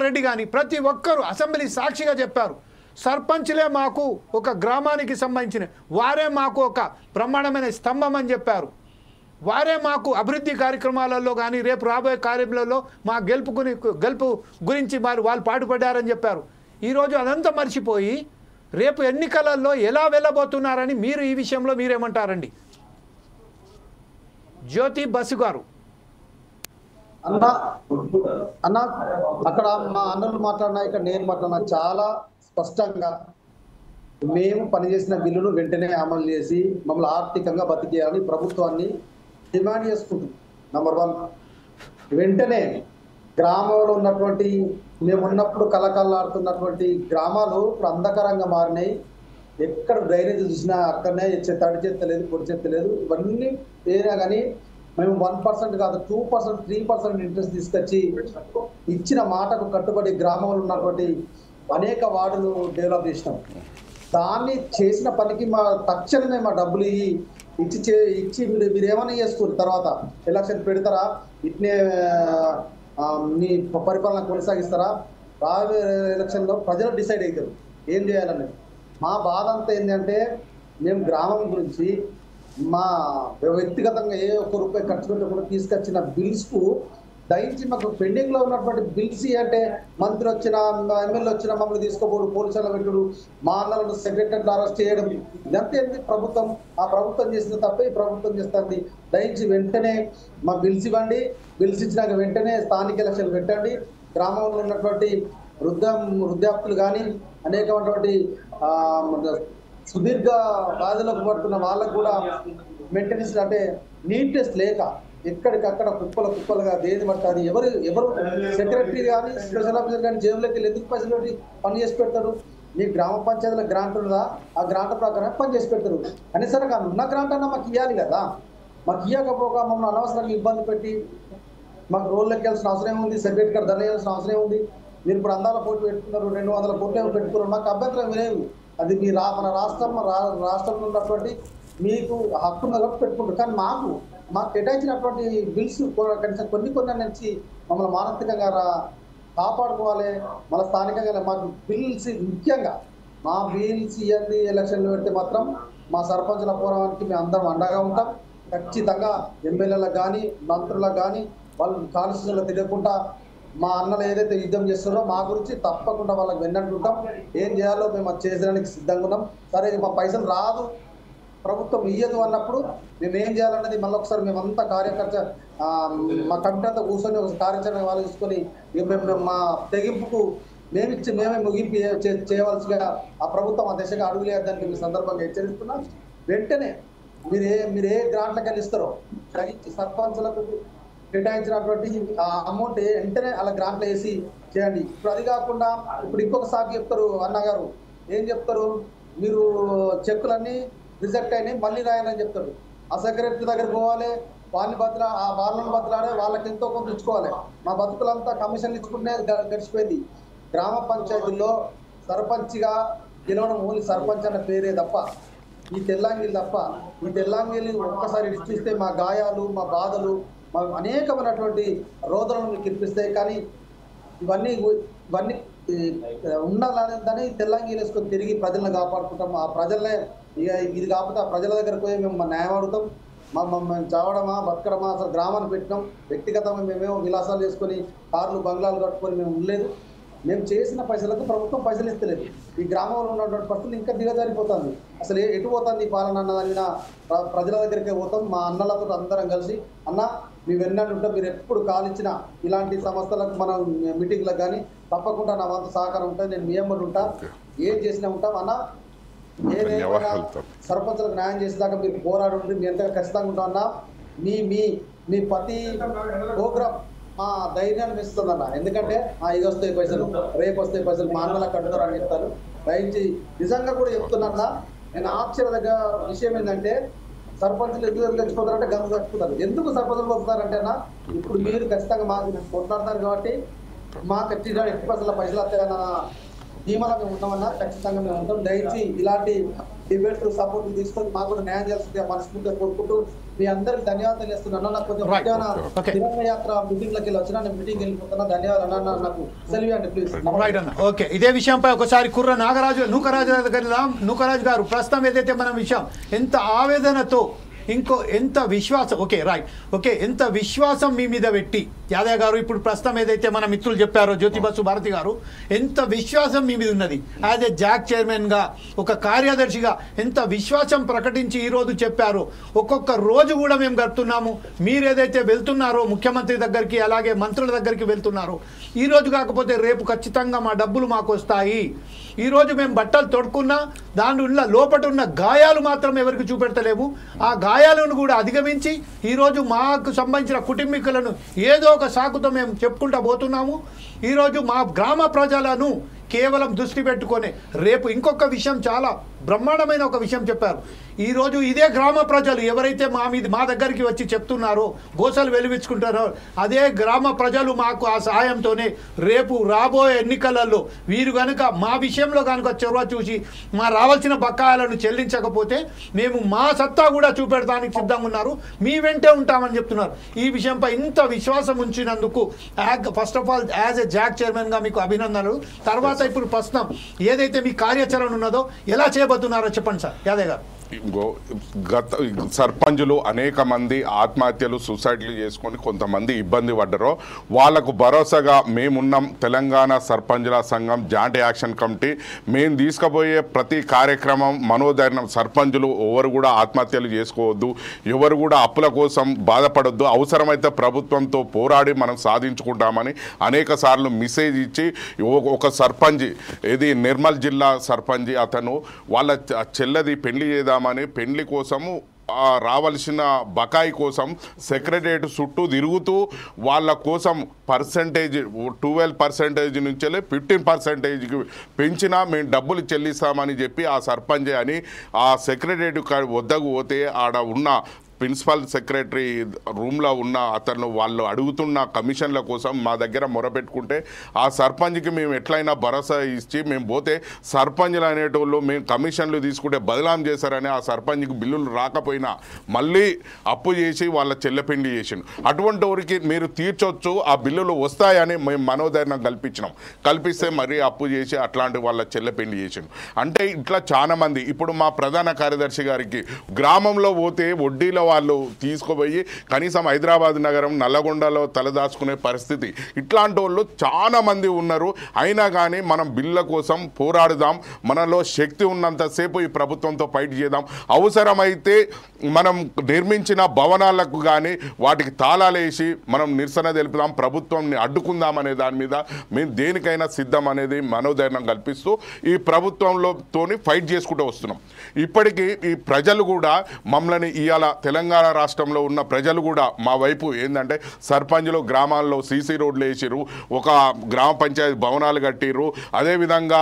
రెడ్డి కానీ ప్రతి ఒక్కరు అసెంబ్లీ సాక్షిగా చెప్పారు సర్పంచ్లే మాకు ఒక గ్రామానికి సంబంధించిన వారే మాకు ఒక బ్రహ్మాండమైన స్తంభం అని చెప్పారు. వారే మాకు అభివృద్ధి కార్యక్రమాలలో కానీ రేపు రాబోయే కార్యక్రమాలలో మా గెలుపు గురించి వాళ్ళు పాటుపడ్డారని చెప్పారు. ఈరోజు అదంతా మర్చిపోయి రేపు ఎన్నికలలో ఎలా వెళ్ళబోతున్నారని మీరు ఈ విషయంలో మీరేమంటారండి? జ్యోతి బసు గారు. అన్న అక్కడ మా అన్నలు మాట్లాడినా ఇక్కడ నేను మాట్లాడినా చాలా స్పష్టంగా మేము పనిచేసిన బిల్లును వెంటనే అమలు చేసి మమ్మల్ని ఆర్థికంగా బతికేయాలని ప్రభుత్వాన్ని డిమాండ్ చేసుకుంటుంది. నంబర్ 1 వెంటనే గ్రామంలో ఉన్నటువంటి మేము ఉన్నప్పుడు కలకల్లాడుతున్నటువంటి గ్రామాలు ఇప్పుడు అంధకారంగా మారినాయి. ఎక్కడ డ్రైనేజ్ చూసినా అక్కడనే తడి చెత్త లేదు, పొడి చెత్త లేదు. ఇవన్నీ వేరే కానీ మేము 1% కాదు 2%, 3% ఇంట్రెస్ట్ తీసుకొచ్చి ఇచ్చిన మాటకు కట్టుబడి గ్రామంలో ఉన్నటువంటి అనేక వార్డులు డెవలప్ చేసినాం. దాన్ని చేసిన పనికి తక్షణమే మా డబ్బులు ఇచ్చి మీరు ఏమైనా చేసుకోరు. తర్వాత ఎలక్షన్ పెడతారా, ఇట్నే మీ పరిపాలన కొనసాగిస్తారా, రాబోయే ఎలక్షన్లో ప్రజలు డిసైడ్ అవుతారు ఏం చేయాలని. మా బాధ అంతా ఏంటంటే మేము గ్రామం గురించి మా వ్యక్తిగతంగా ఏ ఒక్క రూపాయి ఖర్చు పెట్టకుండా తీసుకొచ్చిన బిల్స్కు దయచి మాకు పెండింగ్లో ఉన్నటువంటి బిల్స్ అంటే మంత్రి వచ్చినా ఎమ్మెల్యే వచ్చినా మమ్మల్ని తీసుకోబోడు, పోలీసులు పెట్టుడు, మా అన్నలను సెక్రటరీలు అరెస్ట్ చేయడం, ఇదంతా ఏంటి ప్రభుత్వం? ఆ ప్రభుత్వం చేసిన తప్పే ఈ ప్రభుత్వం చేస్తుంది. దయచి వెంటనే మా బిల్స్ ఇవ్వండి. బిల్స్ ఇచ్చినాక వెంటనే స్థానిక ఎలక్షన్లు పెట్టండి. గ్రామంలో ఉన్నటువంటి వృద్ధాప్తులు కానీ అనేకమైనటువంటి సుదీర్ఘ బాధలకు పడుతున్న వాళ్ళకు కూడా మెయింటెనెన్స్ అంటే నీట్నెస్ లేక ఎక్కడికక్కడ కుప్పలుగా దేని పడుతుంది. ఎవరు సెక్రటరీ కానీ స్పెషల్ ఆఫీసర్ కానీ జేబులోకి వెళ్ళి ఎందుకు పైసలు పెట్టి పని చేసి పెడతారు? మీ గ్రామ పంచాయతీల గ్రాంట్ ఉందా? ఆ గ్రాంట్ ప్రకారం పని చేసి పెడతారు. కనీసం ఉన్న గ్రాంట్ అన్నా మాకు ఇవ్వాలి కదా. మాకు ఇవ్వకపోగా మమ్మల్ని అనవసరంగా ఇబ్బంది పెట్టి మాకు రోడ్లోకి వెళ్ళాల్సిన అవసరం ఏముంది? సెక్రటరీ గారు ధర వేయాల్సిన అవసరం ఏముంది? మీరు ఇప్పుడు అందాల పోటీ పెట్టుకున్నారు, 200 కోట్లు పెట్టుకున్నారు. మాకు అభ్యంతరం లేదు. అది మీ మన రాష్ట్రంలో ఉన్నటువంటి మీకు హక్కు మీద పెట్టుకుంటారు. కానీ మాకు కేటాయించినటువంటి బిల్స్ కనీసం కొన్ని నుంచి మమ్మల్ని మానసికంగా కాపాడుకోవాలి. మన స్థానికంగా మాకు బిల్స్ ముఖ్యంగా మా బిల్స్ ఇవన్నీ ఎలక్షన్లు పెడితే మాత్రం మా సర్పంచుల పోరాటానికి మేము అందరం అండగా ఉంటాం. ఖచ్చితంగా ఎమ్మెల్యేలకు కానీ మంత్రులకు కానీ వాళ్ళు కాన్స్టిట్యూషన్లో తిరగకుండా మా అన్నలు ఏదైతే యుద్ధం చేస్తున్నారో మా గురించి తప్పకుండా వాళ్ళకి వెన్నట్టుంటాం. ఏం చేయాలో మేము అది చేయడానికి సిద్ధంగా ఉన్నాం. సరే మా పైసలు రాదు, ప్రభుత్వం ఇయ్యదు అన్నప్పుడు మేము ఏం చేయాలన్నది మళ్ళీ ఒకసారి మేమంతా కార్యకర్త మా కమిటీ అంతా కూర్చొని ఒక కార్యాచరణ వాళ్ళు తీసుకొని మేము మా తెగింపుకు మేమే ముగింపు చేయవలసిగా ఆ ప్రభుత్వం ఆ దిశగా అడుగులేదని మీ సందర్భంగా హెచ్చరిస్తున్నాం. వెంటనే మీరు ఏ గ్రాంట్లకు వెళ్ళి ఇస్తారో సర్పంచులకు కేటాయించినటువంటి ఆ అమౌంట్ వెంటనే అలా గ్రాంట్లు వేసి చేయండి. ఇప్పుడు అది కాకుండా ఇప్పుడు ఇంకొక సాకు చెప్తారు అన్నగారు. ఏం చెప్తారు? మీరు చెక్కులన్నీ రిజెక్ట్ అయినాయి మళ్ళీ రాయాలని చెప్తారు. ఆ సెక్రటరీ దగ్గర పోవాలి, వాళ్ళని బతలాడే వాళ్ళకి ఎంతో కొంత ఇచ్చుకోవాలి. మా బతుకులంతా కమిషన్లు ఇచ్చుకుంటే గడిచిపోయింది. గ్రామ పంచాయతీల్లో సర్పంచ్గా గెలవడం ఓన్లీ సర్పంచ్ అన్న పేరే తప్ప ఈ తెల్లాంగిలు తప్ప ఈ తెల్లాంగిలు ఒక్కసారి ఇచ్చిస్తే మా గాయాలు, మా బాధలు, మా అనేకమైనటువంటి రోదనలు మీకు ఇప్పిస్తాయి. కానీ ఇవన్నీ ఉండాలని తెల్లాంగిలు వేసుకొని తిరిగి ప్రజలను కాపాడుకుంటాం. ఆ ప్రజలనే ఇది కాకపోతే ఆ ప్రజల దగ్గరకు పోయి మేము న్యాయం అడుగుతాం. మేము చావడమా బతకడమా? అసలు గ్రామాన్ని పెట్టినాం. వ్యక్తిగతంగా మేమేమో విలాసాలు చేసుకొని కార్లు బంగ్లాలు కట్టుకొని మేము ఉండలేదు. మేము చేసిన పైసలకు ప్రభుత్వం పైసలు ఇస్తలేదు. ఈ గ్రామంలో ఉన్నటువంటి పరిస్థితులు ఇంకా దిగజారిపోతుంది. అసలు ఎటు పోతుంది ఈ పాలన అన్నదానిన ప్రజల దగ్గరికే పోతాం. మా అన్నలతో అందరం కలిసి అన్న మేము ఎన్నట్టు ఉంటాం, మీరు ఎప్పుడు కాలిచ్చినా ఇలాంటి సంస్థలకు మనం మీటింగ్లకు కానీ తప్పకుండా నా వంతు సహకారం ఉంటుంది. నేను మీ అమ్మడు ఉంటా, ఏం చేసినా ఉంటాం అన్న. ఏదైనా సర్పంచులకు న్యాయం చేసేదాకా మీరు పోరాడు, మీ ఎంత ఖచ్చితంగా ఉంటాం అన్న. మీ ప్రతి ప్రోగ్రామ్ మా ధైర్యాన్ని ఇస్తుందన్న. ఎందుకంటే ఇది వస్తాయి పైసలు, రేపు వస్తాయి పైసలు, మా అన్నలకు కట్టుతారు అని చెప్తారు. దయచేసి నిజంగా కూడా చెప్తున్నా. నేను ఆశ్చర్య విషయం ఏంటంటే సర్పంచులు ఎందుకు తెచ్చిపోతారంటే గంగ తెచ్చిపోతారు. ఎందుకు సర్పంచులు వస్తారంటే అన్న ఇప్పుడు మీరు ఖచ్చితంగా మాకు కొట్లాడతారు కాబట్టి మాకు ఎట్టి పైసలు వస్తాయన్న ధీమాలో మేము ఉన్నామన్నా. ఖచ్చితంగా మేము ఉంటాం. దయచేసి ఇలాంటి డిబేట్లు సపోర్ట్ తీసుకొని మాకు కూడా న్యాయం చేస్తుంది మనస్ఫూర్తిగా కోరుకుంటూ మీ అందరికి ధన్యవాదాలు చేస్తున్నాను. నాకు కొంచెం తిరంగ యాత్ర మీటింగ్ లకి వచ్చినా నేను మీటింగ్ వెళ్ళిపోతున్నా. ధన్యవాదాలు అన్న, నాకు సెలవు అండి ప్లీజ్. రైట్ అన్న. ఓకే, ఇదే విషయంపై ఒకసారి కుర్ర నూకరాజు గారు ప్రస్తుతం ఏదైతే మన విషయం ఎంత ఆవేదనతో ఎంత విశ్వాసం ఎంత విశ్వాసం మీ మీద పెట్టి యాదయ్య గారు ఇప్పుడు ప్రస్తుతం ఏదైతే మన మిత్రులు చెప్పారో జ్యోతిబసు భారతి గారు ఎంత విశ్వాసం మీ మీద ఉన్నది యాజ్ ఏ జాక్ చైర్మన్గా ఒక కార్యదర్శిగా ఎంత విశ్వాసం ప్రకటించి ఈరోజు చెప్పారో ఒక్కొక్క రోజు కూడా మేము గడుపుతున్నాము. మీరు ఏదైతే వెళ్తున్నారో ముఖ్యమంత్రి దగ్గరికి అలాగే మంత్రుల దగ్గరికి వెళ్తున్నారో ఈరోజు కాకపోతే రేపు ఖచ్చితంగా మా డబ్బులు మాకు వస్తాయి. ఈరోజు మేము బట్టలు తొడుక్కున్నా దానిలో లోపట ఉన్న గాయాలు మాత్రం ఎవరికి చూపెడతలేము. ఆ గాయాలను కూడా అధిగమించి ఈరోజు మాకు సంబంధించిన కుటుంబీకులను ఏదో ఒక సాకుతో మేము చెప్పుకుంటూ పోతున్నాము. ఈరోజు మా గ్రామ ప్రజలను కేవలం దృష్టి పెట్టుకొని రేపు ఇంకొక విషయం చాలా బ్రహ్మాండమైన ఒక విషయం చెప్పారు. ఈరోజు ఇదే గ్రామ ప్రజలు ఎవరైతే మా దగ్గరికి వచ్చి చెప్తున్నారో గోసలు వెలువించుకుంటారో అదే గ్రామ ప్రజలు మాకు ఆ సహాయంతోనే రేపు రాబోయే ఎన్నికలలో వీరు కనుక మా విషయంలో కనుక చొరవ చూసి మా రావాల్సిన బకాయిలను చెల్లించకపోతే మేము మా సత్తా కూడా చూపెడతానికి సిద్ధంగా ఉన్నారు. మీ వెంటే ఉంటామని చెప్తున్నారు. ఈ విషయంపై ఇంత విశ్వాసం ఉంచినందుకు first of all as a JAC చైర్మన్గా మీకు అభినందనలు. తర్వాత ఇప్పుడు ప్రస్తుతం ఏదైతే మీ కార్యాచరణ ఉన్నదో ఎలా చేయబోతున్నారో చెప్పండి సార్ యాదయ్య గారు. గత సర్పంచులు అనేక మంది ఆత్మహత్యలు సూసైడ్లు చేసుకొని కొంతమంది ఇబ్బంది పడ్డారో వాళ్లకు భరోసాగా మేమున్నాం. తెలంగాణ సర్పంచుల సంఘం జాయింట్ యాక్షన్ కమిటీ మేము తీసుకుపోయే ప్రతి కార్యక్రమం మనోధైర్యం. సర్పంచులు ఎవరు కూడా ఆత్మహత్యలు చేసుకోవద్దు, ఎవరు కూడా అప్పుల కోసం బాధపడొద్దు, అవసరమైతే ప్రభుత్వంతో పోరాడి మనం సాధించుకుంటామని అనేక సార్లు మెసేజ్ ఇచ్చి ఒక సర్పంచ్ ఇది నిర్మల్ జిల్లా సర్పంచ్ అతను వాళ్ళ చెల్లెది పెళ్లి చేద్దామని పెళ్లి కోసము రావాల్సిన బకాయి కోసం సెక్రటరియట్ చుట్టూ తిరుగుతూ వాళ్ళ కోసం పర్సంటేజ్ 12% నుంచి 15%కి పెంచినా మేము డబ్బులు చెల్లిస్తామని చెప్పి ఆ సర్పంచ్ అని ఆ సెక్రటరియట్ వద్దకు పోతే ఆడ ఉన్న ప్రిన్సిపల్ సెక్రటరీ రూమ్లో ఉన్న అతను వాళ్ళు అడుగుతున్న కమిషన్ల కోసం మా దగ్గర మొరపెట్టుకుంటే ఆ సర్పంచ్కి మేము ఎట్లయినా భరోసా ఇచ్చి మేము పోతే సర్పంచ్లు అనేటోళ్ళు మేము కమిషన్లు తీసుకుంటే బదలాం చేశారని ఆ సర్పంచ్కి బిల్లులు రాకపోయినా మళ్ళీ అప్పు చేసి వాళ్ళ చెల్లెపెండి చేసిండు. అటువంటి వారికి మీరు తీర్చొచ్చు, ఆ బిల్లులు వస్తాయని మేము మనోధైర్యం కల్పిస్తే మరీ అప్పు చేసి అట్లాంటి వాళ్ళ చెల్లెపెండి చేసిండు. అంటే ఇట్లా చాలా మంది ఇప్పుడు మా ప్రధాన కార్యదర్శి గారికి గ్రామంలో పోతే వడ్డీలో వాళ్ళు తీసుకుపోయి కనీసం హైదరాబాద్ నగరం నల్లగొండలో తలదాచుకునే పరిస్థితి. ఇట్లాంటి వాళ్ళు చాలా మంది ఉన్నారు. అయినా కానీ మనం బిల్లుల కోసం పోరాడుదాం. మనలో శక్తి ఉన్నంతసేపు ఈ ప్రభుత్వంతో ఫైట్ చేద్దాం. అవసరమైతే మనం నిర్మించిన భవనాలకు కానీ వాటికి తాళాలేసి మనం నిరసన తెలుపుదాం, ప్రభుత్వాన్ని అడ్డుకుందాం అనే దాని మీద మేము దేనికైనా సిద్ధం అనేది మనోధైర్యం కల్పిస్తూ ఈ ప్రభుత్వంలోతోని ఫైట్ చేసుకుంటూ వస్తున్నాం. ఇప్పటికీ ఈ ప్రజలు కూడా మమ్మల్ని ఇవాళ తెలంగాణ రాష్ట్రంలో ఉన్న ప్రజలు కూడా మా వైపు ఏంటంటే సర్పంచులు గ్రామాల్లో సీసీ రోడ్లు వేసిర్రు, ఒక గ్రామ పంచాయతీ భవనాలు కట్టిర్రు, అదేవిధంగా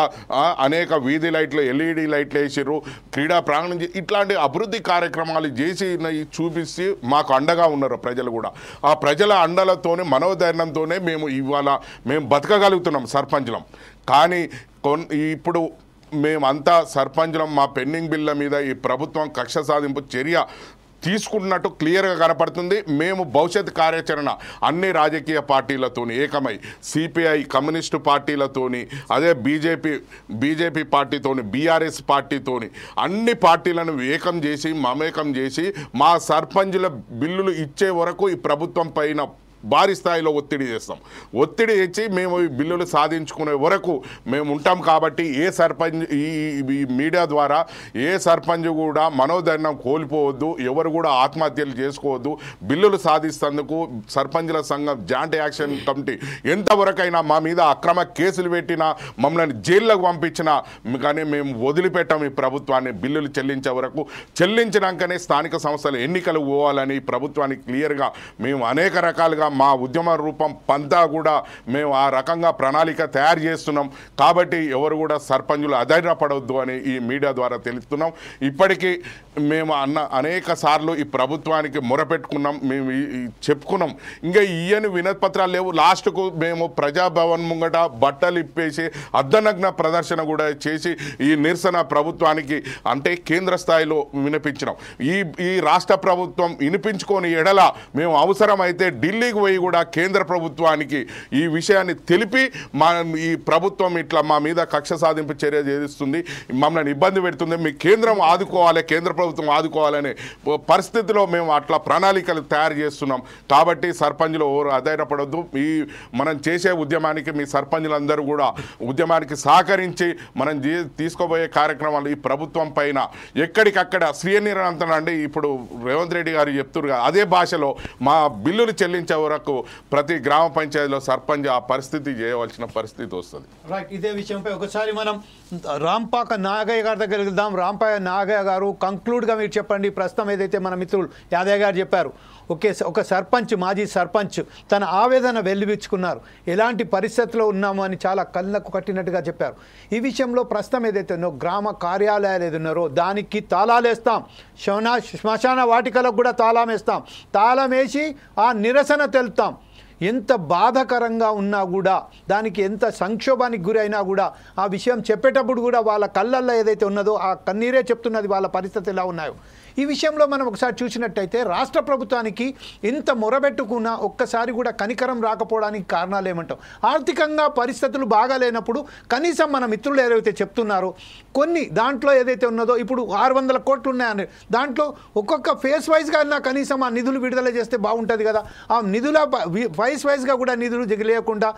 అనేక వీధి లైట్లు ఎల్ఈడి లైట్లు వేసిర్రు, క్రీడా ప్రాంగణం ఇట్లాంటి అభివృద్ధి కార్యక్రమాలు చేసి చూపిస్తే మాకు అండగా ఉన్నారు ప్రజలు కూడా. ఆ ప్రజల అండలతోనే మనోధైర్యంతోనే మేము బతకగలుగుతున్నాం సర్పంచులం. కానీ ఇప్పుడు మేమంతా సర్పంచులం మా పెండింగ్ బిల్ల మీద ఈ ప్రభుత్వం కక్ష సాధింపు చర్య తీసుకుంటున్నట్టు క్లియర్గా కనపడుతుంది. మేము భవిష్యత్ కార్యాచరణ అన్ని రాజకీయ పార్టీలతోని ఏకమై సిపిఐ కమ్యూనిస్టు పార్టీలతోని అదే బీజేపీ పార్టీతోని బీఆర్ఎస్ పార్టీతోని అన్ని పార్టీలను మమేకం చేసి మా సర్పంచుల బిల్లులు ఇచ్చే వరకు ఈ ప్రభుత్వం పైన భారీ స్థాయిలో ఒత్తిడి చేస్తాం. ఒత్తిడి ఇచ్చి మేము ఈ బిల్లులు సాధించుకునే వరకు మేము ఉంటాం. కాబట్టి ఏ సర్పంచ్ ఈ మీడియా ద్వారా ఏ సర్పంచ్ కూడా మనోధైర్యం కోల్పోవద్దు, ఎవరు కూడా ఆత్మహత్యలు చేసుకోవద్దు. బిల్లులు సాధిస్తేందుకు సర్పంచుల సంఘం జాయింట్ యాక్షన్ కమిటీ ఎంతవరకైనా మా మీద అక్రమ కేసులు పెట్టినా మమ్మల్ని జైల్లోకి పంపించినా కానీ మేము వదిలిపెట్టాం ఈ ప్రభుత్వాన్ని. బిల్లులు చెల్లించే వరకు చెల్లించినాకనే స్థానిక సంస్థల ఎన్నికలు పోవాలని ప్రభుత్వానికి క్లియర్గా మేము అనేక రకాలుగా మా ఉద్యమ రూపం పంతా కూడా మేము ఆ రకంగా ప్రణాళిక తయారు చేస్తున్నాం. కాబట్టి ఎవరు కూడా సర్పంచులు అధైర్యపడవద్దు అని ఈ మీడియా ద్వారా తెలుస్తున్నాం. ఇప్పటికీ మేము అనేక సార్లు ఈ ప్రభుత్వానికి మొరపెట్టుకున్నాం, మేము చెప్పుకున్నాం. ఇంకా ఇయ్యని వినతి పత్రాలు లేవు. లాస్ట్కు మేము ప్రజాభవన్ ముంగట బట్టలు ఇప్పేసి అర్ధనగ్న ప్రదర్శన కూడా చేసి ఈ నిరసన ప్రభుత్వానికి అంటే కేంద్ర స్థాయిలో వినిపించినాం. ఈ రాష్ట్ర ప్రభుత్వం వినిపించుకొని ఎడల మేము అవసరమైతే ఢిల్లీకి పోయి కూడా కేంద్ర ప్రభుత్వానికి ఈ విషయాన్ని తెలిపి ఈ ప్రభుత్వం ఇట్లా మా మీద కక్ష సాధింపు చర్య చేస్తుంది, మమ్మల్ని ఇబ్బంది పెడుతుంది, మీ కేంద్రం ఆదుకోవాలి, కేంద్ర ప్రభుత్వం ఆదుకోవాలనే పరిస్థితిలో మేము అట్లా ప్రణాళికలు తయారు చేస్తున్నాం. కాబట్టి సర్పంచ్లు ఎవరు అధైర్యపడొద్దు. మనం చేసే ఉద్యమానికి మీ సర్పంచ్లందరూ కూడా ఉద్యమానికి సహకరించి మనం తీసుకోబోయే కార్యక్రమాలు ఈ ప్రభుత్వం పైన ఎక్కడికక్కడ శ్రీనిరంతనండి ఇప్పుడు రేవంత్ రెడ్డి గారు చెప్తున్నారు అదే భాషలో మా బిల్లులు చెల్లించే వరకు ప్రతి గ్రామ పంచాయతీలో సర్పంచ్ ఆ పరిస్థితి చేయవలసిన పరిస్థితి వస్తుంది. రైట్, ఇదే విషయంపై ఒకసారి మనం రాంపాక నాగయ్య గారి దగ్గరికి వెళ్దాం. రాంపాక నాగయ్య గారు కంక్లూడ్గా మీరు చెప్పండి. ప్రస్తుతం ఏదైతే మన మిత్రులు యాదయ్య గారు చెప్పారు, ఒక సర్పంచ్, మాజీ సర్పంచ్ తన ఆవేదన వెల్లివిచ్చుకున్నారు. ఎలాంటి పరిస్థితుల్లో ఉన్నాము అని చాలా కళ్ళకు కట్టినట్టుగా చెప్పారు. ఈ విషయంలో ప్రస్తుతం ఏదైతే ఉన్నో గ్రామ కార్యాలయాలు ఏదున్నారో దానికి తాళాలేస్తాం, శ్మశాన వాటికలకు కూడా తాళం వేస్తాం, తాళం వేసి ఆ నిరసన తెలుపుతాం. ఎంత బాధాకరంగా ఉన్నా కూడా, దానికి ఎంత సంక్షోభానికి గురి అయినా కూడా ఆ విషయం చెప్పేటప్పుడు కూడా వాళ్ళ కళ్ళల్లో ఏదైతే ఉన్నదో ఆ కన్నీరే చెప్తున్నది వాళ్ళ పరిస్థితి ఎలా ఉన్నాయో. ఈ విషయంలో మనం ఒకసారి చూసినట్టయితే రాష్ట్ర ప్రభుత్వానికి ఇంత మొరబెట్టుకున్నా ఒక్కసారి కూడా కనికరం రాకపోవడానికి కారణాలు ఏమంటాం? ఆర్థికంగా పరిస్థితులు బాగా లేనప్పుడు కనీసం మన మిత్రులు ఏదైతే చెప్తున్నారో కొన్ని దాంట్లో ఏదైతే ఉన్నదో ఇప్పుడు 600 కోట్లు ఉన్నాయని దాంట్లో ఒక్కొక్క ఫేస్ వైజ్గా అయినా కనీసం ఆ నిధులు విడుదల చేస్తే బాగుంటుంది కదా. ఆ నిధుల ఫేస్ వైజ్గా కూడా నిధులు దిగలేకుండా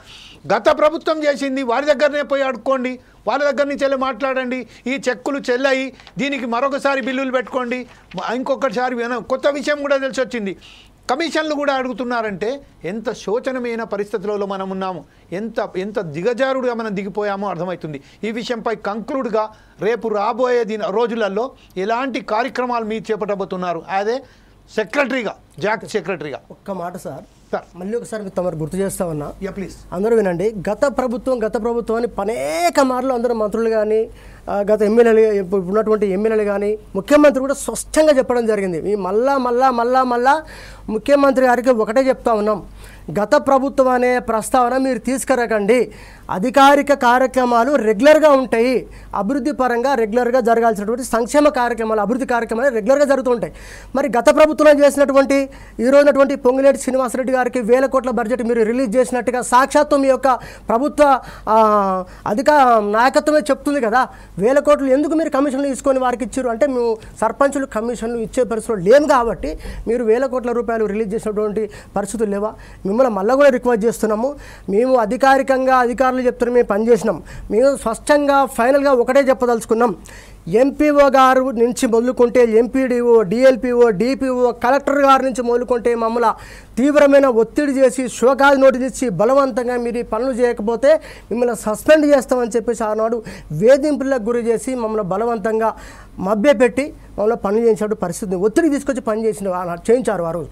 గత ప్రభుత్వం చేసింది వారి దగ్గరనే పోయి అడుక్కోండి, వాళ్ళ దగ్గర నుంచి వెళ్ళి మాట్లాడండి, ఈ చెక్కులు చెల్లాయి దీనికి మరొకసారి బిల్లులు పెట్టుకోండి. ఇంకొకసారి కొత్త విషయం కూడా తెలిసి వచ్చింది, కమిషన్లు కూడా అడుగుతున్నారంటే ఎంత శోచనమైన పరిస్థితులలో మనం ఉన్నాము, ఎంత దిగజారుడుగా మనం దిగిపోయామో అర్థమవుతుంది. ఈ విషయంపై కంక్లూడ్గా రేపు రాబోయే రోజులలో ఎలాంటి కార్యక్రమాలు మీరు చేపట్టబోతున్నారు అదే సెక్రటరీగా, జాయింట్ సెక్రటరీగా? ఒక్క మాట సార్, మళ్ళీ ఒకసారి తమరు గుర్తు చేస్తా ఉన్నా, ప్లీజ్ అందరూ వినండి. గత ప్రభుత్వాన్ని అనేక మార్లు అందరూ మంత్రులు కానీ గత ఎమ్మెల్యేలు ఉన్నటువంటి ఎమ్మెల్యేలు కానీ ముఖ్యమంత్రి కూడా స్పష్టంగా చెప్పడం జరిగింది. ఈ మళ్ళా ముఖ్యమంత్రి గారికి ఒకటే చెప్తా ఉన్నాం, గత ప్రభుత్వం అనే ప్రస్తావన మీరు తీసుకురకండి. అధికారిక కార్యక్రమాలు రెగ్యులర్గా ఉంటాయి, అభివృద్ధి పరంగా రెగ్యులర్గా జరగాల్సినటువంటి సంక్షేమ కార్యక్రమాలు, అభివృద్ధి కార్యక్రమాలు రెగ్యులర్గా జరుగుతుంటాయి. మరి గత ప్రభుత్వంలో చేసినటువంటి ఈరోజునటువంటి పొంగులేటి శ్రీనివాసరెడ్డి గారికి 1000 కోట్ల బడ్జెట్ మీరు రిలీజ్ చేసినట్టుగా సాక్షాత్తు మీ యొక్క ప్రభుత్వ నాయకత్వమే చెప్తుంది కదా. 1000 కోట్లు ఎందుకు మీరు కమిషన్లు తీసుకొని వారికి ఇచ్చారు అంటే, మేము సర్పంచులు కమిషన్లు ఇచ్చే పరిస్థితులు లేము కాబట్టి మీరు 1000 కోట్ల రూపాయలు రిలీజ్ చేసినటువంటి పరిస్థితులు లేవా? మిమ్మల్ని మళ్ళీ కూడా రిక్వెస్ట్ చేస్తున్నాము, మేము అధికారులు చెప్తున్న మేము పనిచేసినాం, మేము స్పష్టంగా ఫైనల్గా ఒకటే చెప్పదలుచుకున్నాం. ఎంపీఓ గారు నుంచి మొదలుకుంటే ఎంపీడీఓ, డిఎల్పీఓ, డిపిఓ, కలెక్టర్ గారి నుంచి మొదలుకుంటే మమ్మల్ని తీవ్రమైన ఒత్తిడి చేసి షోకాజ్ నోటీస్ ఇచ్చి బలవంతంగా మీరు ఈ పనులు చేయకపోతే మిమ్మల్ని సస్పెండ్ చేస్తామని చెప్పేసి ఆనాడు వేధింపులకు గురి చేసి మమ్మల్ని బలవంతంగా మభ్యపెట్టి మమ్మల్ని పని చేయించినట్టు పరిస్థితి, ఒత్తిడి తీసుకొచ్చి పని చేయించారు ఆ రోజు.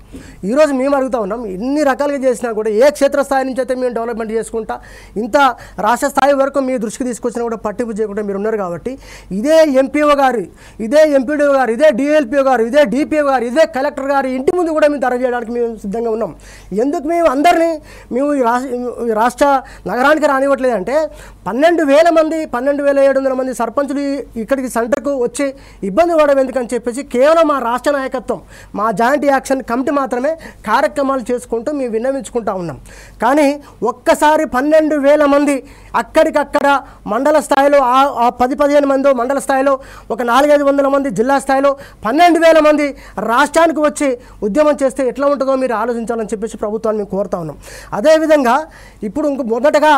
ఈరోజు మేము అడుగుతూ ఉన్నాం, ఎన్ని రకాలుగా చేసినా కూడా ఏ క్షేత్రస్థాయి నుంచి అయితే మేము డెవలప్మెంట్ చేసుకుంటా ఇంత రాష్ట్ర స్థాయి వరకు మీ దృష్టికి తీసుకొచ్చినా కూడా పట్టింపు చేయకుండా మీరు ఉన్నారు కాబట్టి ఇదే ఎంపీఓ గారు, ఇదే ఎంపీడీఓ గారు, ఇదే డిఎల్పీఓ గారు, ఇదే డిపిఓ గారు, ఇదే కలెక్టర్ గారు ఇంటి ముందు కూడా మేము ధర చేయడానికి మేము సిద్ధంగా ఉన్నాం. ఎందుకు మేము అందరినీ ఈ రాష్ట్ర నగరానికి రానివ్వట్లేదంటే 12,000 మంది 12,700 మంది సర్పంచులు ఇక్కడికి సెంటర్కు వచ్చి ఇబ్బంది పడడం ఎందుకని చెప్పేసి కేవలం మా రాష్ట్ర నాయకత్వం, మా జాయింట్ యాక్షన్ కమిటీ మాత్రమే కార్యక్రమాలు చేసుకుంటూ మేము విన్నవించుకుంటూ ఉన్నాం. కానీ ఒక్కసారి 12,000 మంది అక్కడికక్కడ మండల స్థాయిలో 10-15 మంది మండల స్థాయిలో, ఒక 400-500 మంది జిల్లా స్థాయిలో, 12,000 మంది రాష్ట్రానికి వచ్చి ఉద్యమం చేస్తే ఎట్లా ఉంటుందో మీరు ఆలోచించాలని చెప్పేసి ప్రభుత్వాన్ని మేము కోరుతా ఉన్నాం. అదేవిధంగా ఇప్పుడు మొదటగా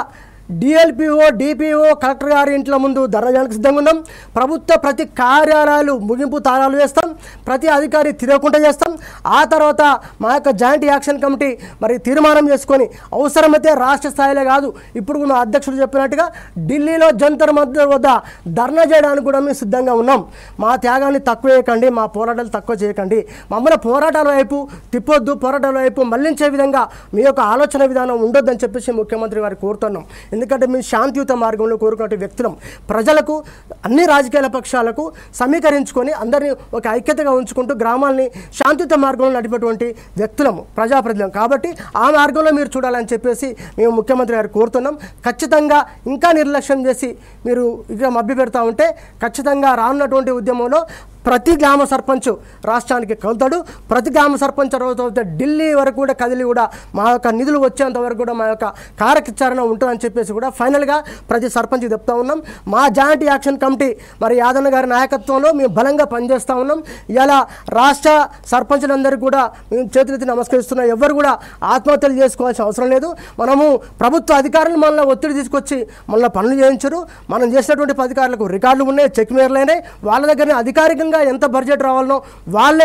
డిఎల్పీఓ, డిపిఓ, కలెక్టర్ గారి ఇంట్లో ముందు ధర్నా చేయడానికి సిద్ధంగా ఉన్నాం. ప్రభుత్వ ప్రతి కార్యాలయాలు ముగింపు తాళాలు వేస్తాం, ప్రతి అధికారి తిరగకుండా చేస్తాం. ఆ తర్వాత మా యొక్క జాయింట్ యాక్షన్ కమిటీ మరి తీర్మానం చేసుకొని అవసరమైతే రాష్ట్ర స్థాయిలో కాదు, ఇప్పుడు మా అధ్యక్షుడు చెప్పినట్టుగా ఢిల్లీలో జంతర్ మంతర్ వద్ద ధర్నా చేయడానికి కూడా మేము సిద్ధంగా ఉన్నాం. మా త్యాగాన్ని తక్కువ చేయకండి, మా పోరాటాలు తక్కువ చేయకండి, మమ్మల్ని పోరాటాల వైపు తిప్పొద్దు, పోరాటాల వైపు మళ్లించే విధంగా మీ యొక్క ఆలోచన విధానం ఉండొద్దని చెప్పేసి ముఖ్యమంత్రి గారు కోరుతున్నాం. ఎందుకంటే మేము శాంతియుత మార్గంలో కోరుకునే వ్యక్తులం. ప్రజలకు అన్ని రాజకీయ పక్షాలకు సమీకరించుకొని అందరినీ ఒక ఐక్యతగా ఉంచుకుంటూ గ్రామాల్ని శాంతియుత మార్గంలో నడిపేటువంటి వ్యక్తులము, ప్రజాప్రతినిధులం. కాబట్టి ఆ మార్గంలో మీరు చూడాలని చెప్పేసి మేము ముఖ్యమంత్రి గారు కోరుతున్నాం. ఖచ్చితంగా ఇంకా నిర్లక్ష్యం చేసి మీరు ఇక మభ్య పెడతా ఉంటే ఖచ్చితంగా రానున్నటువంటి ఉద్యమంలో ప్రతి గ్రామ సర్పంచ్ రాష్ట్రానికి కలుతాడు. ప్రతి గ్రామ సర్పంచ్ తర్వాత ఢిల్లీ వరకు కూడా కదిలి కూడా మా యొక్క నిధులు వచ్చేంత వరకు కూడా మా యొక్క కార్యాచరణ ఉంటుందని చెప్పేసి కూడా ఫైనల్గా ప్రతి సర్పంచ్కి చెప్తా ఉన్నాం. మా జాయింట్ యాక్షన్ కమిటీ మరి యాదన్న గారి నాయకత్వంలో మేము బలంగా పనిచేస్తూ ఉన్నాం. ఇలా రాష్ట్ర సర్పంచులందరికీ కూడా మేము చేతులెత్తి నమస్కరిస్తున్నాం. ఎవరు కూడా ఆత్మహత్యలు చేసుకోవాల్సిన అవసరం లేదు. మనము ప్రభుత్వ అధికారులు మనల్ని ఒత్తిడి తీసుకొచ్చి మనల్ని పనులు చేయించరు. మనం చేసినటువంటి అధికారులకు రికార్డులు ఉన్నాయి, చెక్ మేర్లైనాయి. వాళ్ళ దగ్గర అధికారికంగా ఎంత బడ్జెట్ రావాలనో వాళ్ళ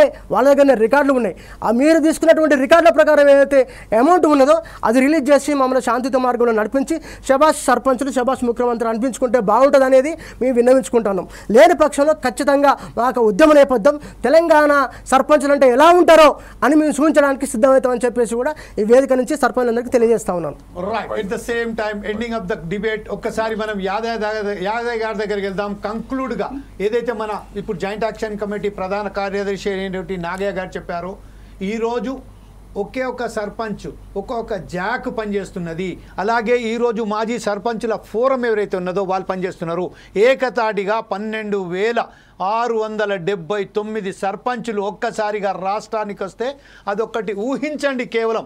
దగ్గర రికార్డులు ఉన్నాయి. ఆ మీరు తీసుకున్నటువంటి రికార్డుల ప్రకారం ఏదైతే అమౌంట్ ఉన్నదో అది రిలీజ్ చేసి మమ్మల్ని శాంతియుత మార్గంలో నడిపించి శభాష్ సర్పంచులు, శభాష్ ముఖ్యమంత్రి అనిపించుకుంటే బాగుంటుంది అనేది మేము విన్నవించుకుంటున్నాం. లేని పక్షంలో ఖచ్చితంగా మాకు ఉద్యమ నేపథ్యం తెలంగాణ సర్పంచులు అంటే ఎలా ఉంటారో అని మేము చూపించడానికి సిద్ధమవుతామని చెప్పేసి కూడా ఈ వేదిక నుంచి సర్పంచులందరికీ తెలియజేస్తా ఉన్నాను. Right, at the same time ending of the debate ఒక్కసారి మనం యాదయ్య గారి దగ్గరికి వెళ్దాం. కంక్లూడ్గా ఏదైతే మన ఇప్పుడు జాయింట్ యాక్షన్ కమిటీ ప్రధాన కార్యదర్శి అయినటువంటి నాగయ్య గారు చెప్పారు, ఈరోజు ఒకే ఒక సర్పంచ్ ఒక్కొక్క జాక్ పనిచేస్తున్నది. అలాగే ఈరోజు మాజీ సర్పంచుల ఫోరం ఎవరైతే ఉన్నదో వాళ్ళు పనిచేస్తున్నారు. ఏకతాటిగా 12,679 సర్పంచులు ఒక్కసారిగా రాష్ట్రానికి వస్తే అదొక్కటి ఊహించండి. కేవలం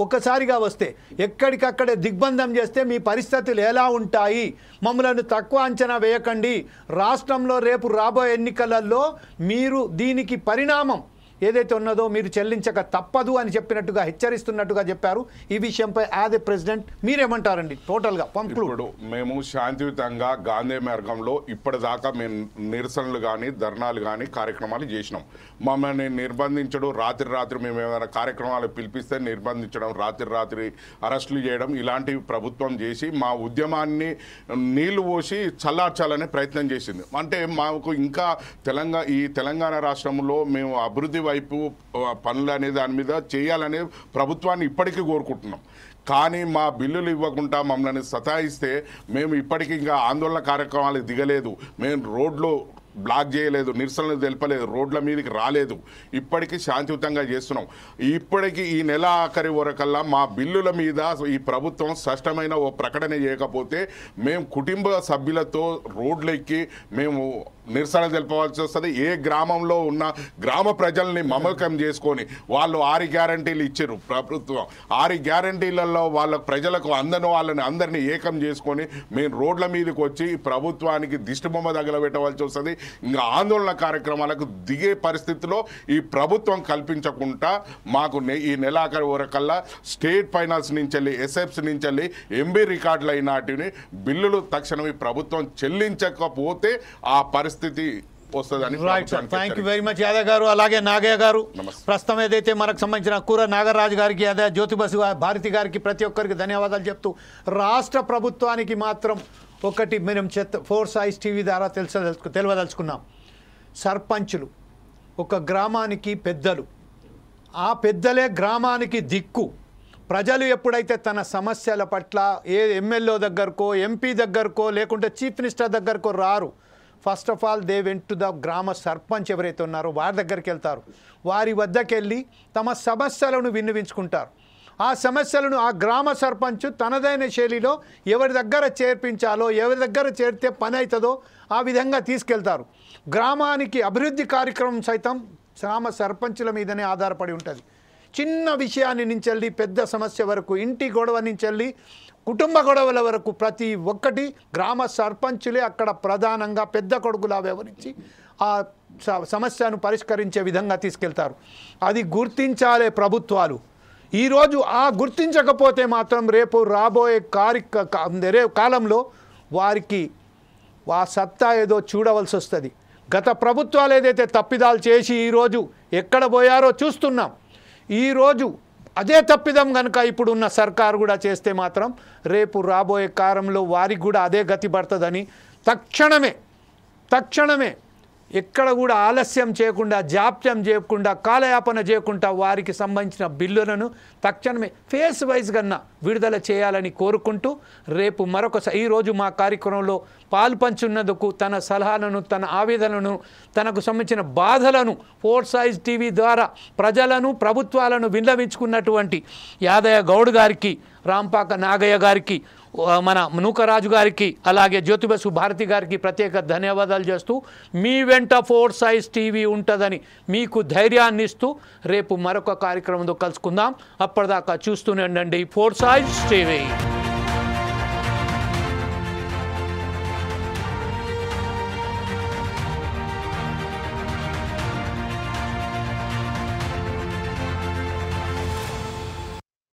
ఒక్కసారిగా వస్తే ఎక్కడికక్కడే దిగ్బంధం చేస్తే మీ పరిస్థితులు ఎలా ఉంటాయి? మమ్మల్ని తక్కువ అంచనా వేయకండి. రాష్ట్రంలో రేపు రాబోయే ఎన్నికలలో మీరు దీనికి పరిణామం ఏదైతే ఉన్నదో మీరు చెల్లించక తప్పదు అని చెప్పినట్టుగా హెచ్చరిస్తున్నట్టుగా చెప్పారు. ఈ విషయంపై యాజ్ ఏ ప్రెసిడెంట్ మీరేమంటారండి? టోటల్గా పంక్లూడ్. మేము శాంతియుతంగా గాంధీ మార్గంలో ఇప్పటిదాకా మేము నిరసనలు కానీ ధర్నాలు కానీ కార్యక్రమాలు చేసినాం. మమ్మల్ని నిర్బంధించడం, రాత్రి మేము ఏమైనా కార్యక్రమాలు పిలిపిస్తే నిర్బంధించడం, రాత్రి అరెస్టులు చేయడం ఇలాంటివి ప్రభుత్వం చేసి మా ఉద్యమాన్ని నీళ్లు పోసి చల్లార్చాలనే ప్రయత్నం చేసింది. అంటే మాకు ఇంకా తెలంగాణ రాష్ట్రంలో మేము అభివృద్ధి వైపు పనులు అనే దాని మీద చేయాలనే ప్రభుత్వాన్ని ఇప్పటికీ కోరుకుంటున్నాం. కానీ మా బిల్లులు ఇవ్వకుండా మమ్మల్ని సతాయిస్తే మేము ఇప్పటికీ ఇంకా ఆందోళన కార్యక్రమాలకు దిగలేదు. మేము రోడ్లు బ్లాక్ చేయలేదు, నిరసనలు తెలపలేదు, రోడ్ల మీదకి రాలేదు. ఇప్పటికీ శాంతియుతంగా చేస్తున్నాం. ఇప్పటికీ ఈ నెల ఆఖరి వరకల్లా మా బిల్లుల మీద ఈ ప్రభుత్వం స్పష్టమైన ఓ ప్రకటన చేయకపోతే మేము కుటుంబ సభ్యులతో రోడ్లెక్కి మేము నిరసన తెలపవలసి వస్తుంది. ఏ గ్రామంలో ఉన్న గ్రామ ప్రజల్ని మమకం చేసుకొని వాళ్ళు 6 గ్యారంటీలు ఇచ్చారు ప్రభుత్వం. 6 గ్యారంటీలలో వాళ్ళ ప్రజలకు వాళ్ళని అందరినీ ఏకం చేసుకొని మేము రోడ్ల మీదకి వచ్చి ప్రభుత్వానికి దిష్టిబొమ్మ తగలబెట్టవలసి వస్తుంది. ఇంకా ఆందోళన కార్యక్రమాలకు దిగే పరిస్థితిలో ఈ ప్రభుత్వం కల్పించకుండా మాకు ఈ నెలాఖరు వరకల్లా స్టేట్ ఫైనాన్స్ నుంచి వెళ్ళి ఎస్ఎఫ్స్ నుంచి వెళ్ళి ఎంబీ రికార్డులు అయినాటిని బిల్లులు తక్షణం ఈ ప్రభుత్వం చెల్లించకపోతే ఆ పరిస్థితి వస్తుందని. Thank you very much Yadav గారు. అలాగే నాగయ్య గారు, ప్రస్తుతం ఏదైతే మనకు సంబంధించిన కూర నాగరాజు గారికి, అదే జ్యోతిబసు భారతి గారికి ప్రతి ఒక్కరికి ధన్యవాదాలు చెప్తూ రాష్ట్ర ప్రభుత్వానికి మాత్రం ఒకటి మేము ఫోర్స్ ఐస్ టీవీ ద్వారా తెలియదలుచుకున్నాం. సర్పంచులు ఒక గ్రామానికి పెద్దలు, ఆ పెద్దలే గ్రామానికి దిక్కు. ప్రజలు ఎప్పుడైతే తన సమస్యల పట్ల ఎమ్మెల్యే దగ్గరకో, ఎంపీ దగ్గరకో, లేకుంటే చీఫ్ మినిస్టర్ దగ్గరకో రారు. First of all they went to the గ్రామ సర్పంచ్ ఎవరైతే ఉన్నారో వారి దగ్గరికి వెళ్తారు. వారి వద్దకు వెళ్ళి తమ సమస్యలను విన్నవించుకుంటారు. ఆ సమస్యలను ఆ గ్రామ సర్పంచ్ తనదైన శైలిలో ఎవరి దగ్గర చేర్పించాలో, ఎవరి దగ్గర చేరితే పని అవుతుందో ఆ విధంగా తీసుకెళ్తారు. గ్రామానికి అభివృద్ధి కార్యక్రమం సైతం గ్రామ సర్పంచుల మీదనే ఆధారపడి ఉంటుంది. చిన్న విషయాన్ని నుంచి వెళ్ళి పెద్ద సమస్య వరకు, ఇంటి గొడవ నుంచి వెళ్ళి కుటుంబ గొడవల వరకు ప్రతి ఒక్కటి గ్రామ సర్పంచులే అక్కడ ప్రధానంగా పెద్ద కొడుకులా వ్యవహరించి ఆ సమస్యను పరిష్కరించే విధంగా తీసుకెళ్తారు. అది గుర్తించాలే ప్రభుత్వాలు. ఈరోజు గుర్తించకపోతే మాత్రం రేపు రాబోయే కాలంలో వారికి ఆ సత్తా ఏదో చూడవలసి వస్తుంది. గత ప్రభుత్వాలు ఏదైతే తప్పిదాలు చేసి ఈరోజు ఎక్కడ పోయారో చూస్తున్నాం. ఈరోజు అదే తప్పిదం కనుక ఇప్పుడున్న సర్కారు కూడా చేస్తే మాత్రం రేపు రాబోయే కాలంలో వారికి కూడా అదే గతి పడుతుందని తక్షణమే ఎక్కడ కూడా ఆలస్యం చేయకుండా, జాప్యం చేయకుండా, కాలయాపన చేయకుండా వారికి సంబంధించిన బిల్లులను తక్షణమే ఫేస్ వైజ్గా విడుదల చేయాలని కోరుకుంటూ రేపు ఈరోజు మా కార్యక్రమంలో పాల్పంచున్నందుకు తన సలహాలను, తన ఆవేదనలను, తనకు సంబంధించిన బాధలను 4 Sides టీవీ ద్వారా ప్రజలను, ప్రభుత్వాలను విన్నవించుకున్నటువంటి యాదయ్య గౌడ్ గారికి, రాంపాక నాగయ్య గారికి, మన నూకరాజు గారికి, అలాగే జ్యోతిబసు భారతి గారికి ప్రత్యేక ధన్యవాదాలు చేస్తూ మీ వెంట 4 Sides టీవీ ఉంటుందని మీకు ధైర్యాన్ని ఇస్తూ రేపు మరొక కార్యక్రమంతో కలుసుకుందాం. అప్పటిదాకా చూస్తూనే ఉండండి 4 Sides టీవీ.